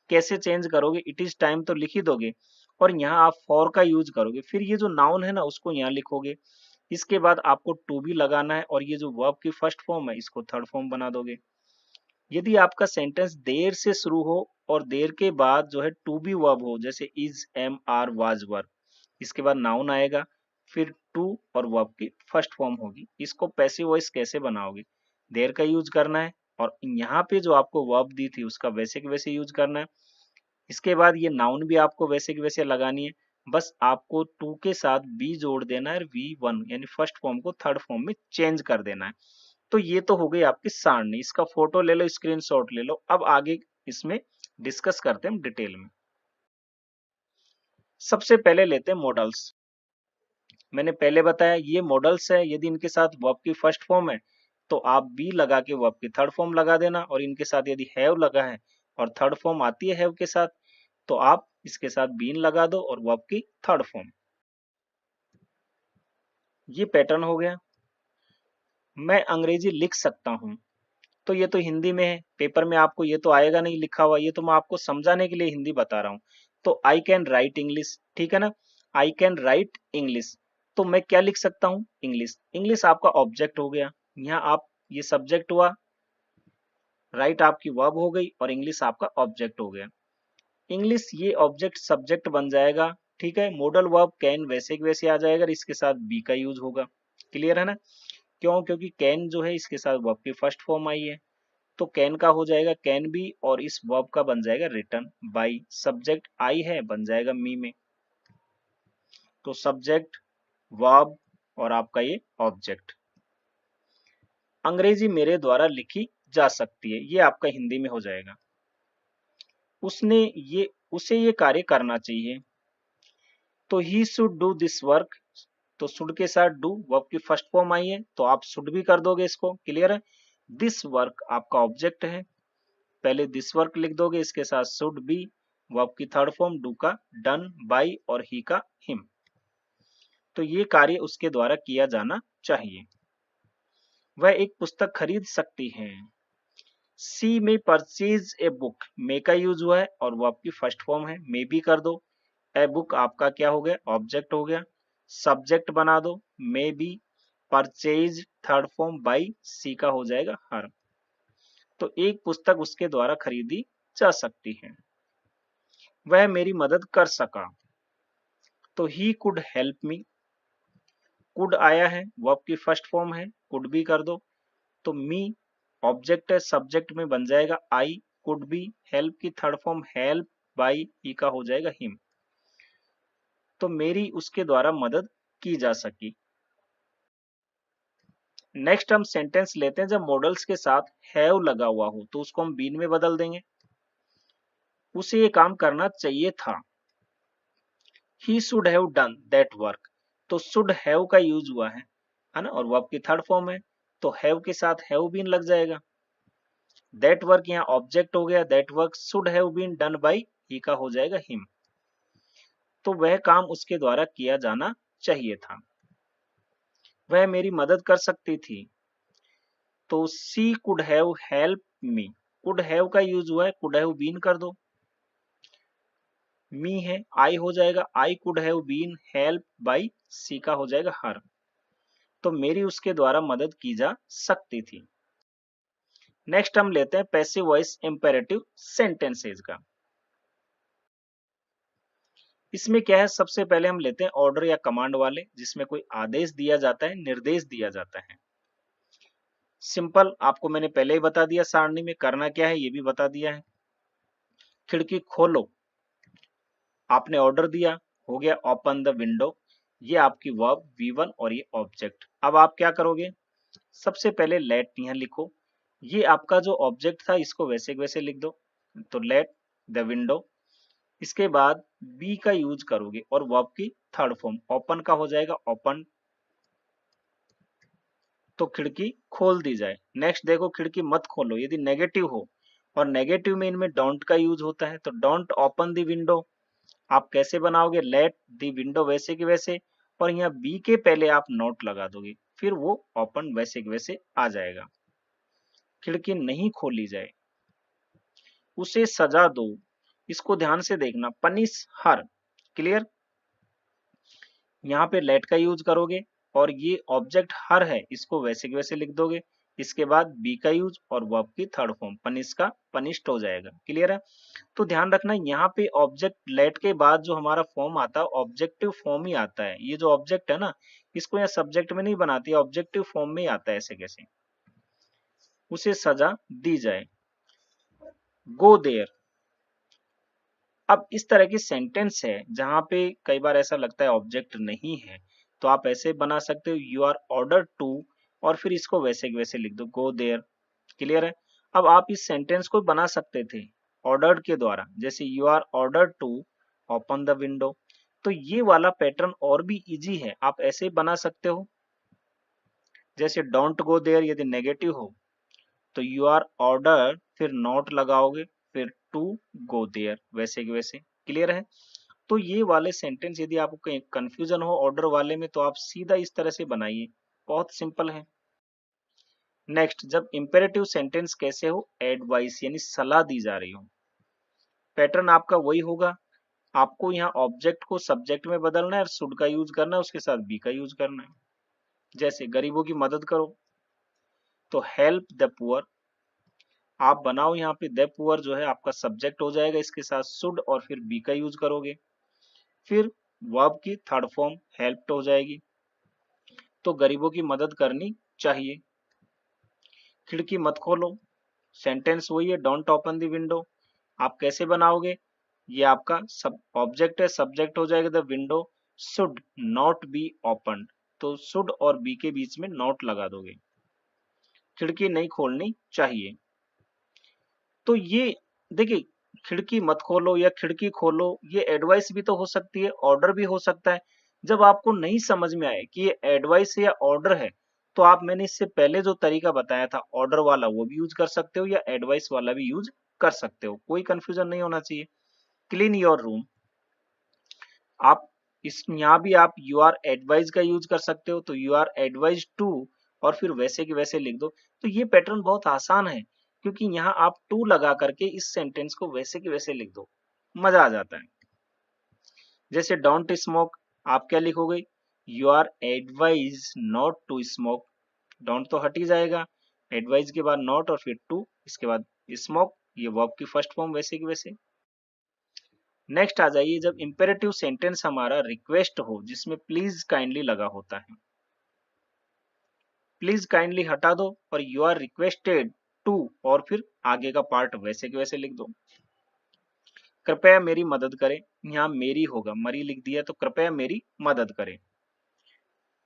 कैसे चेंज करोगे, इट इज टाइम तो लिख ही दोगे और यहाँ आप फॉर का यूज करोगे, फिर ये जो नाउन है ना उसको यहाँ लिखोगे। इसके बाद आपको टू बी लगाना है और ये जो वर्ब की फर्स्ट फॉर्म है इसको थर्ड फॉर्म बना दोगे। यदि आपका सेंटेंस देर से शुरू हो और देर के बाद जो है टू बी वर्ब हो, जैसे is, am, are, was verb, इसके बाद नाउन आएगा, फिर टू और वर्ब की फर्स्ट फॉर्म होगी। इसको पैसिव वॉइस कैसे बनाओगे, देर का यूज करना है और यहाँ पे जो आपको वर्ब दी थी उसका वैसे के वैसे यूज करना है। इसके बाद ये नाउन भी आपको वैसे के वैसे लगानी है, बस आपको टू के साथ बी जोड़ देना है, V1 यानी फर्स्ट फॉर्म को थर्ड फॉर्म में चेंज कर देना है। तो ये तो हो गई आपकी सारणी, इसका फोटो ले लो, स्क्रीनशॉट ले लो। अब आगे इसमें डिस्कस करते हैं डिटेल में। सबसे पहले लेते हैं मॉडल्स। मैंने पहले बताया ये मॉडल्स है, यदि इनके साथ वर्ब की फर्स्ट फॉर्म है तो आप बी लगा के वर्ब की थर्ड फॉर्म लगा देना, और इनके साथ यदि हैव लगा है और थर्ड फॉर्म आती है हैव के साथ तो आप इसके साथ बीन लगा दो और वर्ब की थर्ड फॉर्म। ये पैटर्न हो गया। मैं अंग्रेजी लिख सकता हूं, तो ये तो हिंदी में है, पेपर में आपको ये तो आएगा नहीं लिखा हुआ, ये तो मैं आपको समझाने के लिए हिंदी बता रहा हूँ। तो आई कैन राइट इंग्लिश, ठीक है ना, आई कैन राइट इंग्लिश। तो मैं क्या लिख सकता हूँ, इंग्लिश। इंग्लिश आपका ऑब्जेक्ट हो गया, यहाँ आप ये सब्जेक्ट हुआ, राइट आपकी वर्ब हो गई और इंग्लिश आपका ऑब्जेक्ट हो गया। इंग्लिश ये ऑब्जेक्ट सब्जेक्ट बन जाएगा, ठीक है। मॉडल वर्ब कैन वैसे के वैसे आ जाएगा, इसके साथ बी का यूज होगा। क्लियर है ना, क्यों, क्योंकि कैन जो है इसके साथ वर्ब की फर्स्ट फॉर्म आई है, तो कैन का हो जाएगा कैन बी और इस वर्ब का बन जाएगा रिटर्न बाई। सब्जेक्ट आई है बन जाएगा मी में, तो सब्जेक्ट, वर्ब और आपका ये ऑब्जेक्ट। अंग्रेजी मेरे द्वारा लिखी जा सकती है, ये आपका हिंदी में हो जाएगा। उसने ये उसे ये कार्य करना चाहिए, तो he should do this work. तो शुड के साथ डू वर्ब की फर्स्ट फॉर्म आई है तो आप शुड भी कर दोगे इसको। क्लियर है, दिस वर्क आपका ऑब्जेक्ट है, पहले दिस वर्क लिख दोगे, इसके साथ शुड बी, वर्ब की थर्ड फॉर्म डू का डन बाई और ही का हिम। तो ये कार्य उसके द्वारा किया जाना चाहिए। वह एक पुस्तक खरीद सकती है। सी में परचेज ए बुक, मे का यूज हुआ है और वर्ब की फर्स्ट फॉर्म है, मे भी कर दो। ए बुक आपका क्या हो गया, ऑब्जेक्ट हो गया। सब्जेक्ट बना दो, may be, purchase third form by, she का हो जाएगा हर। तो एक पुस्तक उसके द्वारा खरीदी जा सकती है। वह मेरी मदद कर सका, तो he could help me. Could आया है, वर्ब की फर्स्ट फॉर्म है, कुड भी कर दो। तो मी ऑब्जेक्ट है, सब्जेक्ट में बन जाएगा आई, कुड बी, हेल्प की third form help by, he का हो जाएगा हिम। तो मेरी उसके द्वारा मदद की जा सकी। नेक्स्ट हम सेंटेंस लेते हैं, जब मॉडल्स के साथ हैव लगा हुआ हो तो उसको हम बीन में बदल देंगे। उसे ये काम करना चाहिए था, he should have done that work. तो शुड हैव का यूज हुआ है ना, और वर्ब की थर्ड फॉर्म है तो हैव के साथ हैव बीन लग जाएगा। दैट वर्क यहाँ ऑब्जेक्ट हो गया, that work should have been done by, he का हो जाएगा हिम। तो वह काम उसके द्वारा किया जाना चाहिए था। वह मेरी मदद कर सकती थी, तो she could have help me. Could have का यूज हुआ है, कुड हैव बीन कर दो। मी है, आई हो जाएगा, I could have been help by, she का हो जाएगा हर। तो मेरी उसके द्वारा मदद की जा सकती थी। नेक्स्ट हम लेते हैं पैसिव वॉइस इंपेरेटिव सेंटेंसेज का। इसमें क्या है, सबसे पहले हम लेते हैं ऑर्डर या कमांड वाले, जिसमें कोई आदेश दिया जाता है, निर्देश दिया जाता है। सिंपल, आपको मैंने पहले ही बता दिया, सारणी में करना क्या है ये भी बता दिया है। खिड़की खोलो, आपने ऑर्डर दिया, हो गया ओपन द विंडो, ये आपकी वर्ब V1 और ये ऑब्जेक्ट। अब आप क्या करोगे, सबसे पहले लेट यहाँ लिखो, ये आपका जो ऑब्जेक्ट था इसको वैसे के वैसे लिख दो, तो लेट द विंडो। इसके बाद बी का यूज करोगे और वर्ब की थर्ड फॉर्म, ओपन का हो जाएगा ओपन, तो खिड़की खोल दी जाए। नेक्स्ट देखो, खिड़की मत खोलो यदि नेगेटिव हो, और नेगेटिव में इनमें डोंट का यूज होता है, तो डोंट ओपन द विंडो। आप कैसे बनाओगे, लेट द विंडो वैसे के वैसे, और यहाँ बी के पहले आप नोट लगा दोगे, फिर वो ओपन वैसे के वैसे आ जाएगा। खिड़की नहीं खोली जाए, उसे सजा दो। इसको ध्यान से देखना, पनिश हर। क्लियर? यहाँ पे लेट का यूज करोगे और ये ऑब्जेक्ट हर है, इसको वैसे के वैसे लिख दोगे। इसके बाद बी का यूज और वर्ब की थर्ड फॉर्म, पनिश का पनिश्ड हो जाएगा। क्लियर है? तो ध्यान रखना, यहाँ पे ऑब्जेक्ट लेट के बाद जो हमारा फॉर्म आता है ऑब्जेक्टिव फॉर्म ही आता है। ये जो ऑब्जेक्ट है ना, इसको यहाँ सब्जेक्ट में नहीं बनाती, ऑब्जेक्टिव फॉर्म में ही आता है। ऐसे कैसे? उसे सजा दी जाए, गो देयर। अब इस तरह की सेंटेंस है जहां पे कई बार ऐसा लगता है ऑब्जेक्ट नहीं है, तो आप ऐसे बना सकते हो, यू आर ऑर्डर टू, और फिर इसको वैसे के वैसे लिख दो, गो देयर। क्लियर है? अब आप इस सेंटेंस को बना सकते थे ऑर्डर्ड के द्वारा, जैसे you are order to open the window. तो ये वाला पैटर्न और भी इजी है, आप ऐसे बना सकते हो। जैसे डोंट गो देयर यदि नेगेटिव हो तो यू आर ऑर्डर फिर नॉट लगाओगे, फिर टू गो देयर, वैसे के वैसे। क्लियर है? तो ये वाले सेंटेंस यदि आपको कहीं कंफ्यूजन हो ऑर्डर वाले में, तो आप सीधा इस तरह से बनाइए, बहुत सिंपल है। नेक्स्ट, जब इंपेरेटिव सेंटेंस कैसे हो, एडवाइस यानी सलाह दी जा रही हो। पैटर्न आपका वही होगा, आपको यहाँ ऑब्जेक्ट को सब्जेक्ट में बदलना है और शुड का यूज करना है, उसके साथ बी का यूज करना है। जैसे गरीबों की मदद करो, तो हेल्प द पुअर। आप बनाओ यहाँ पे द पुअर जो है आपका सब्जेक्ट हो जाएगा, इसके साथ शुड और फिर बी का यूज करोगे। फिर वर्ब की थर्ड फॉर्म हेल्प्ड हो जाएगी, तो गरीबों की मदद करनी चाहिए। खिड़की मत खोलो, सेंटेंस वही है, डोंट ओपन द विंडो। आप कैसे बनाओगे? ये आपका सब ऑब्जेक्ट है, सब्जेक्ट हो जाएगा the window should not be open, तो शुड और बी के बीच में नॉट लगा दोगे। खिड़की नहीं खोलनी चाहिए। तो ये देखिए, खिड़की मत खोलो या खिड़की खोलो, ये एडवाइस भी तो हो सकती है, ऑर्डर भी हो सकता है। जब आपको नहीं समझ में आए कि ये एडवाइस या ऑर्डर है, तो आप, मैंने इससे पहले जो तरीका बताया था ऑर्डर वाला, वो भी यूज कर सकते हो या एडवाइस वाला भी यूज कर सकते हो, कोई कंफ्यूजन नहीं होना चाहिए। क्लीन योर रूम, आप इस यहाँ भी आप यू आर एडवाइज का यूज कर सकते हो, तो यू आर एडवाइज टू और फिर वैसे के वैसे लिख दो। तो ये पैटर्न बहुत आसान है, क्योंकि यहाँ आप टू लगा करके इस सेंटेंस को वैसे के वैसे लिख दो, मजा आ जाता है। जैसे डोंट स्मोक, आप क्या लिखोगे? You are advise not to smoke. Don't तो हट ही जाएगा, एडवाइज के बाद नॉट और फिर टू, इसके बाद स्मोक, ये वर्ब की फर्स्ट फॉर्म वैसे की वैसे। नेक्स्ट आ जाइए, जब इंपेरेटिव सेंटेंस हमारा रिक्वेस्ट हो जिसमें प्लीज काइंडली लगा होता है, प्लीज काइंडली हटा दो और यू आर रिक्वेस्टेड टू, और फिर आगे का पार्ट वैसे के वैसे लिख दो। कृपया मेरी मदद करें, यहाँ मेरी होगा, मरी लिख दिया तो कृपया मेरी मदद करें।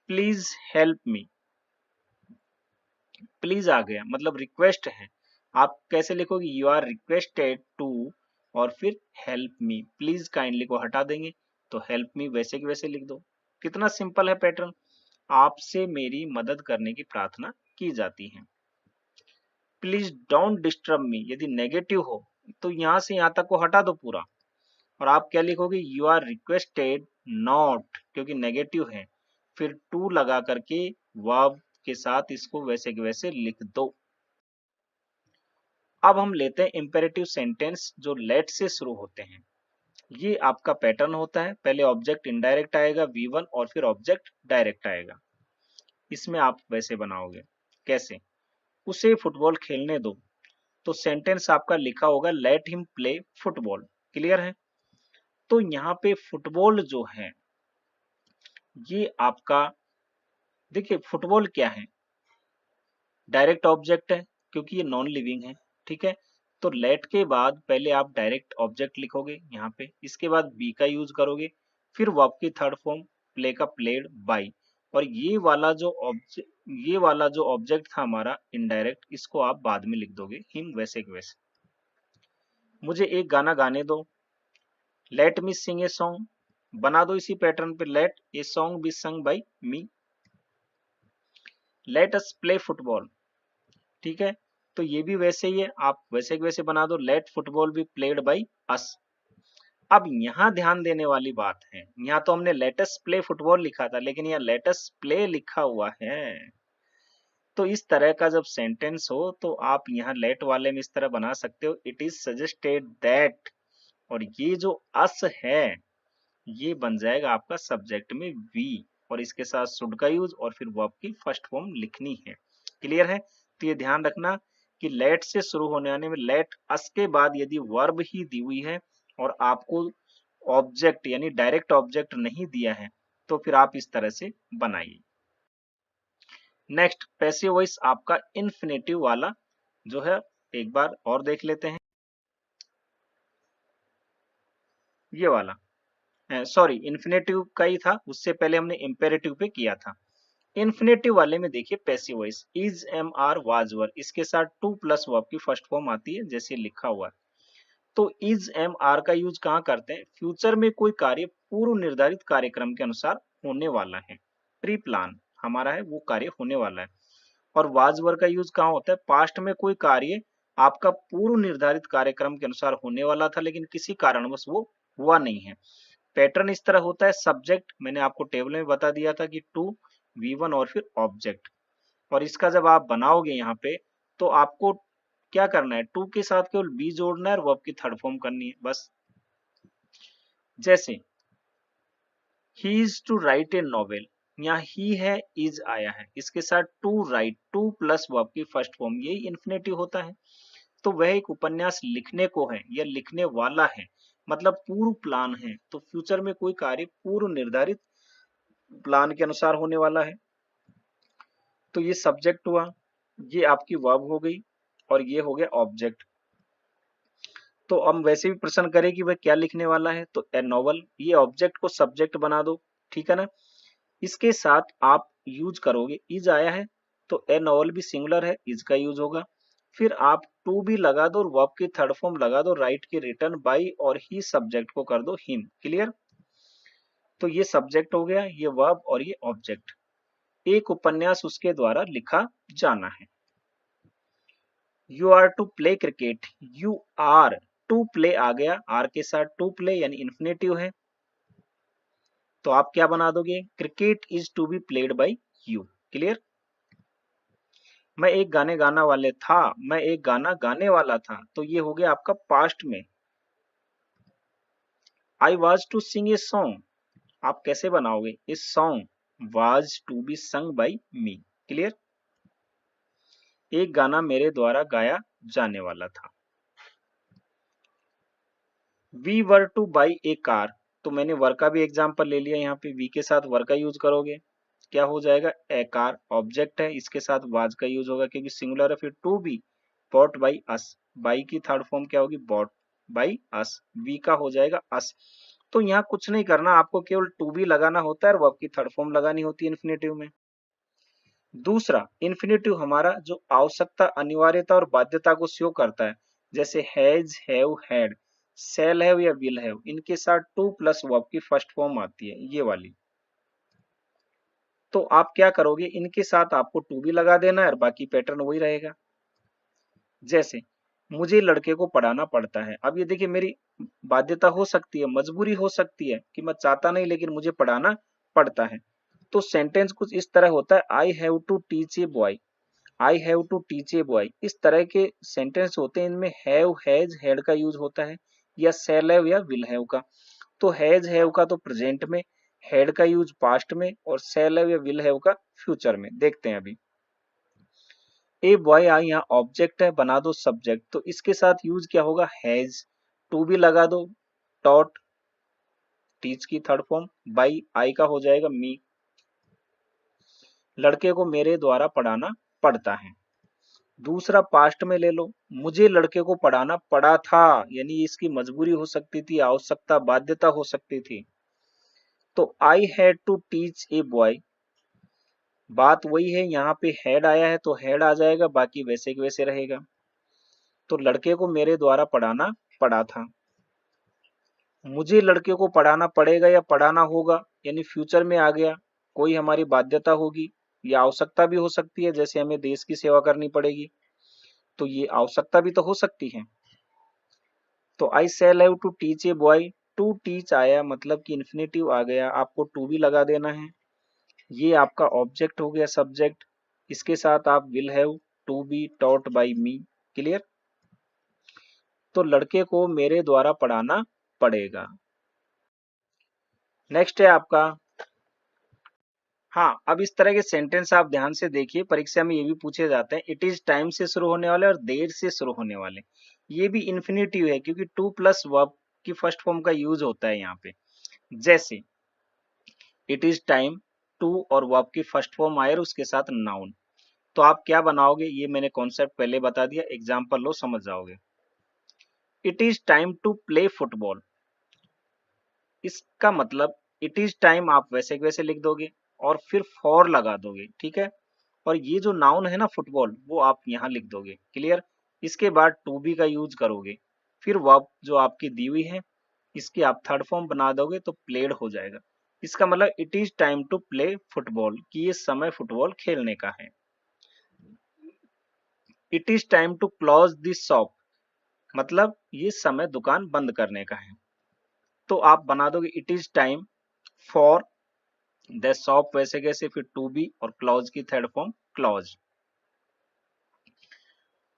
प्लीज हेल्प मी, प्लीज आ गया मतलब रिक्वेस्ट है, आप कैसे लिखोगे? यू आर रिक्वेस्टेड टू और फिर हेल्प मी, प्लीज काइंडली को हटा देंगे तो हेल्प मी वैसे के वैसे लिख दो। कितना सिंपल है पैटर्न, आपसे मेरी मदद करने की प्रार्थना की जाती है। प्लीज डोंट डिस्टर्ब मी, यदि नेगेटिव हो तो यहाँ से यहाँ तक को हटा दो पूरा, और आप क्या लिखोगे? यू आर रिक्वेस्टेड नॉट, क्योंकि नेगेटिव है, फिर टू लगा करके वर्ब के साथ इसको वैसे के वैसे लिख दो। अब हम लेते हैं इंपेरेटिव सेंटेंस जो लेट से शुरू होते हैं। ये आपका पैटर्न होता है, पहले ऑब्जेक्ट इनडायरेक्ट आएगा V1 और फिर ऑब्जेक्ट डायरेक्ट आएगा। इसमें आप वैसे बनाओगे, कैसे? उसे फुटबॉल खेलने दो, तो सेंटेंस आपका लिखा होगा let him play football. Clear है? तो यहाँ पे फुटबॉल जो है ये आपका, देखिए फुटबॉल क्या है, डायरेक्ट ऑब्जेक्ट है क्योंकि ये नॉन लिविंग है। ठीक है? तो लेट के बाद पहले आप डायरेक्ट ऑब्जेक्ट लिखोगे यहाँ पे, इसके बाद बी का यूज करोगे, फिर वर्ब की थर्ड फॉर्म प्ले का प्लेड बाई, और ये वाला जो ऑब्जेक्ट था हमारा इनडायरेक्ट, इसको आप बाद में लिख दोगे हिम वैसे के वैसे। मुझे एक गाना गाने दो, let me Singh a song, बना दो इसी पैटर्न पे, let a song be sung by me. Let us play football, ठीक है? तो ये भी वैसे ही है, आप वैसे के वैसे बना दो, let football be played by us. अब यहाँ ध्यान देने वाली बात है, यहाँ तो हमने लेटस प्ले फुटबॉल लिखा था, लेकिन यहाँ लेटस प्ले लिखा हुआ है, तो इस तरह का जब सेंटेंस हो तो आप यहाँ लेट वाले में इस तरह बना सकते हो, इट इज सजेस्टेड दैट, और ये जो अस है ये बन जाएगा आपका सब्जेक्ट में वी, और इसके साथ शुड का यूज और फिर वर्ब की फर्स्ट फॉर्म लिखनी है। क्लियर है? तो ये ध्यान रखना कि लेट से शुरू होने आने में लेट अस के बाद यदि वर्ब ही दी हुई है और आपको ऑब्जेक्ट यानी डायरेक्ट ऑब्जेक्ट नहीं दिया है तो फिर आप इस तरह से बनाइए। नेक्स्ट पैसिव वॉइस आपका इन्फिनेटिव वाला जो है, एक बार और देख लेते हैं। ये वाला सॉरी इन्फिनेटिव का ही था, उससे पहले हमने इम्पेरेटिव पे किया था। इन्फिनेटिव वाले में देखिए passive voice is am are was were, इसके साथ टू प्लस वर्ब की फर्स्ट फॉर्म आती है जैसे लिखा हुआ है। तो इज एम आर का यूज कहाँ करते हैं? फ्यूचर में कोई कार्य पूर्व निर्धारित कार्यक्रम के अनुसार होने वाला है, प्री प्लान हमारा है वो कार्य होने वाला है। और वाज वर का यूज कहाँ होता है? पास्ट में कोई कार्य आपका पूर्व निर्धारित कार्यक्रम के अनुसार होने वाला था लेकिन किसी कारणवश वो हुआ नहीं है। पैटर्न इस तरह होता है, सब्जेक्ट मैंने आपको टेबल में बता दिया था कि टू V1 और फिर ऑब्जेक्ट, और इसका जब आप बनाओगे यहाँ पे तो आपको क्या करना है? टू के साथ केवल बी जोड़ना है और वर्ब की थर्ड फॉर्म करनी है बस। जैसे he is to write a novel, यहाँ ही है इज आया है, इसके साथ to write to plus verb की फर्स्ट फॉर्म, यही इन्फिनेटिव होता है। तो वह एक उपन्यास लिखने को है या लिखने वाला है, मतलब पूर्व प्लान है, तो फ्यूचर में कोई कार्य पूर्व निर्धारित प्लान के अनुसार होने वाला है। तो ये सब्जेक्ट हुआ, ये आपकी वर्ब हो गई और ये हो गया ऑब्जेक्ट। तो हम वैसे भी प्रश्न करें कि वह क्या लिखने वाला है, तो ए नॉवल, ये ऑब्जेक्ट को सब्जेक्ट बना दो, ठीक है ना। इसके साथ आप यूज करोगे इज आया है तो ए नॉवल भी सिंगुलर है, इज का यूज होगा। फिर आप टू भी लगा दो और वर्ब की थर्ड फॉर्म लगा दो, राइट की रिटर्न बाई और ही सब्जेक्ट को कर दो हिम। क्लियर? तो ये सब्जेक्ट हो गया, ये वर्ब और ये ऑब्जेक्ट। एक उपन्यास उसके द्वारा लिखा जाना है। You are to play cricket, you are to play आ गया, आर के साथ टू प्ले यानी इन्फिनेटिव है, तो आप क्या बना दोगे? Cricket is to be played by you. Clear? मैं एक गाने गाना वाले था, मैं एक गाना गाने वाला था, तो ये हो गया आपका पास्ट में। I was to sing a song, आप कैसे बनाओगे? इस song was to be sung by me. Clear? एक गाना मेरे द्वारा गाया जाने वाला था। We were to buy a car, तो मैंने वर का भी एग्जाम्पल ले लिया, यहाँ पे वी के साथ वर का यूज करोगे, क्या हो जाएगा? ए कार ऑब्जेक्ट है, इसके साथ वाज का यूज होगा क्योंकि सिंगुलर है। फिर to be bought by us, by की थर्ड फॉर्म क्या होगी? बॉट बाई अस, वी का हो जाएगा अस। तो यहाँ कुछ नहीं करना, आपको केवल टू बी लगाना होता है और वर्ब की थर्ड फॉर्म लगानी होती है इन्फिनेटिव में। दूसरा इन्फिनेटिव हमारा जो आवश्यकता, अनिवार्यता और बाध्यता को शो करता है, जैसे has, have, had, shell have या विल हैव, इनके साथ टू प्लस वर्ब की फर्स्ट फॉर्म आती है, ये वाली। तो आप क्या करोगे? इनके साथ आपको टू भी लगा देना है और बाकी पैटर्न वही रहेगा। जैसे मुझे लड़के को पढ़ाना पड़ता है, अब ये देखिए मेरी बाध्यता हो सकती है, मजबूरी हो सकती है कि मैं चाहता नहीं लेकिन मुझे पढ़ाना पड़ता है। तो सेंटेंस कुछ इस तरह होता है, I have to teach a boy, I have to teach a boy, इस तरह के सेंटेंस होते हैं, इनमें हैव, हैज, हैड का यूज होता है, या शैल हैव या विल हैव का। तो हैज, हैव का तो प्रेजेंट में, हैड का यूज पास्ट में और शैल हैव या विल हैव का फ्यूचर में। देखते हैं अभी। ए बॉय आई यहाँ ऑब्जेक्ट है, बना दो सब्जेक्ट, तो इसके साथ यूज क्या होगा? हैज, टू भी लगा दो, टॉट, टीच की थर्ड फॉर्म, बाई आई का हो जाएगा मी, लड़के को मेरे द्वारा पढ़ाना पड़ता है। दूसरा पास्ट में ले लो, मुझे लड़के को पढ़ाना पड़ा था, यानी इसकी मजबूरी हो सकती थी, आवश्यकता, बाध्यता हो सकती थी। तो I had to teach a boy, बात वही है, यहाँ पे हैड आया है तो हैड आ जाएगा, बाकी वैसे के वैसे रहेगा। तो लड़के को मेरे द्वारा पढ़ाना पड़ा था, मुझे लड़के को पढ़ाना पड़ेगा या पढ़ाना होगा, यानी फ्यूचर में आ गया, कोई हमारी बाध्यता होगी या आवश्यकता भी हो सकती है, जैसे हमें देश की सेवा करनी पड़ेगी, तो ये आवश्यकता भी तो हो सकती है। तो I shall have to teach a boy, to teach आया मतलब कि इन्फिनेटिव आ गया, आपको टू भी लगा देना है। ये आपका ऑब्जेक्ट हो गया, सब्जेक्ट। इसके साथ आप will have to be taught by me. Clear? तो लड़के को मेरे द्वारा पढ़ाना पड़ेगा। नेक्स्ट है आपका, हाँ, अब इस तरह के सेंटेंस आप ध्यान से देखिए, परीक्षा में ये भी पूछे जाते हैं। इट इज टाइम से शुरू होने वाले और देर से शुरू होने वाले, ये भी इन्फिनिटिव है क्योंकि टू प्लस वर्ब की फर्स्ट फॉर्म का यूज होता है यहाँ पे। जैसे इट इज टाइम, टू और वर्ब की फर्स्ट फॉर्म आए और उसके साथ नाउन, तो आप क्या बनाओगे, ये मैंने कॉन्सेप्ट पहले बता दिया, एग्जाम्पल लो समझ जाओगे। It is time to play football, इसका मतलब इट इज टाइम आप वैसे के वैसे लिख दोगे और फिर फॉर लगा दोगे, ठीक है। और ये जो नाउन है ना फुटबॉल, वो आप यहाँ लिख दोगे। क्लियर? इसके बाद टू बी का यूज करोगे, फिर वर्ब जो आपकी दी हुई है इसकी आप थर्ड फॉर्म बना दोगे तो प्लेड हो जाएगा। इसका मतलब it is time to play football, कि ये समय फुटबॉल खेलने का है। It is time to close this shop, मतलब ये समय दुकान बंद करने का है। तो आप बना दोगे it is time for the shop वैसे कैसे, फिर टू बी और क्लॉज की थर्ड फॉर्म क्लॉज।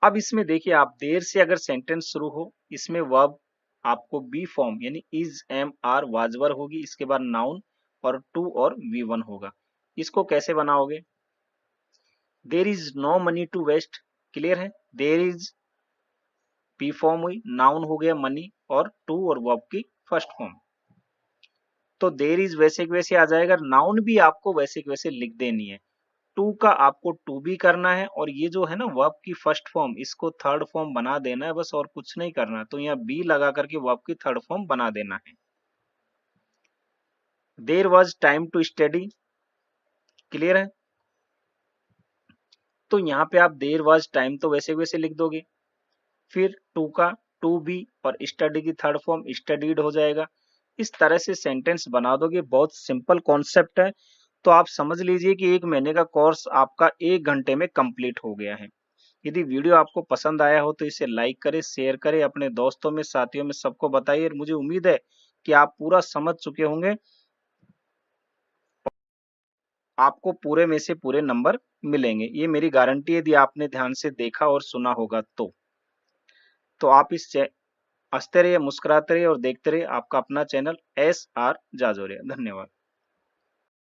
अब इसमें देखिए, आप देर से अगर सेंटेंस शुरू हो, इसमें वर्ब आपको बी फॉर्म यानी इज एम आर वाजवर होगी, इसके बाद नाउन और टू और वी वन होगा। इसको कैसे बनाओगे? There is no money to waste. Clear है? देर इज पी फॉर्म हुई, नाउन हो गया मनी और टू और वर्ब की फर्स्ट फॉर्म। तो देर इज वैसे के वैसे आ जाएगा, नाउन भी आपको वैसे के वैसे लिख देनी है। टू का आपको टू बी करना है और ये जो है ना वर्ब की फर्स्ट फॉर्म, इसको थर्ड फॉर्म बना देना है बस, और कुछ नहीं करना। तो यहाँ बी लगा करके वर्ब की थर्ड फॉर्म बना देना है। There was time to study. Clear है? तो यहाँ पे आप देर वॉज टाइम तो वैसे वैसे लिख दोगे, फिर टू का टू बी और स्टडी की थर्ड फॉर्म स्टडीड हो जाएगा। इस तरह से सेंटेंस बना दोगे, बहुत सिंपल कॉन्सेप्ट है। तो आप समझ लीजिए कि 1 महीने का कोर्स आपका 1 घंटे में कंप्लीट हो गया है। यदि वीडियो आपको पसंद आया हो तो इसे लाइक करें, शेयर करें, अपने दोस्तों में साथियों में सबको बताइए। मुझे उम्मीद है कि आप पूरा समझ चुके होंगे, आपको पूरे में से पूरे नंबर मिलेंगे, ये मेरी गारंटी है यदि आपने ध्यान से देखा और सुना होगा तो आप हंसते रहिए, मुस्कुराते रहिए और देखते रहिए आपका अपना चैनल SR जाजोरिया। धन्यवाद।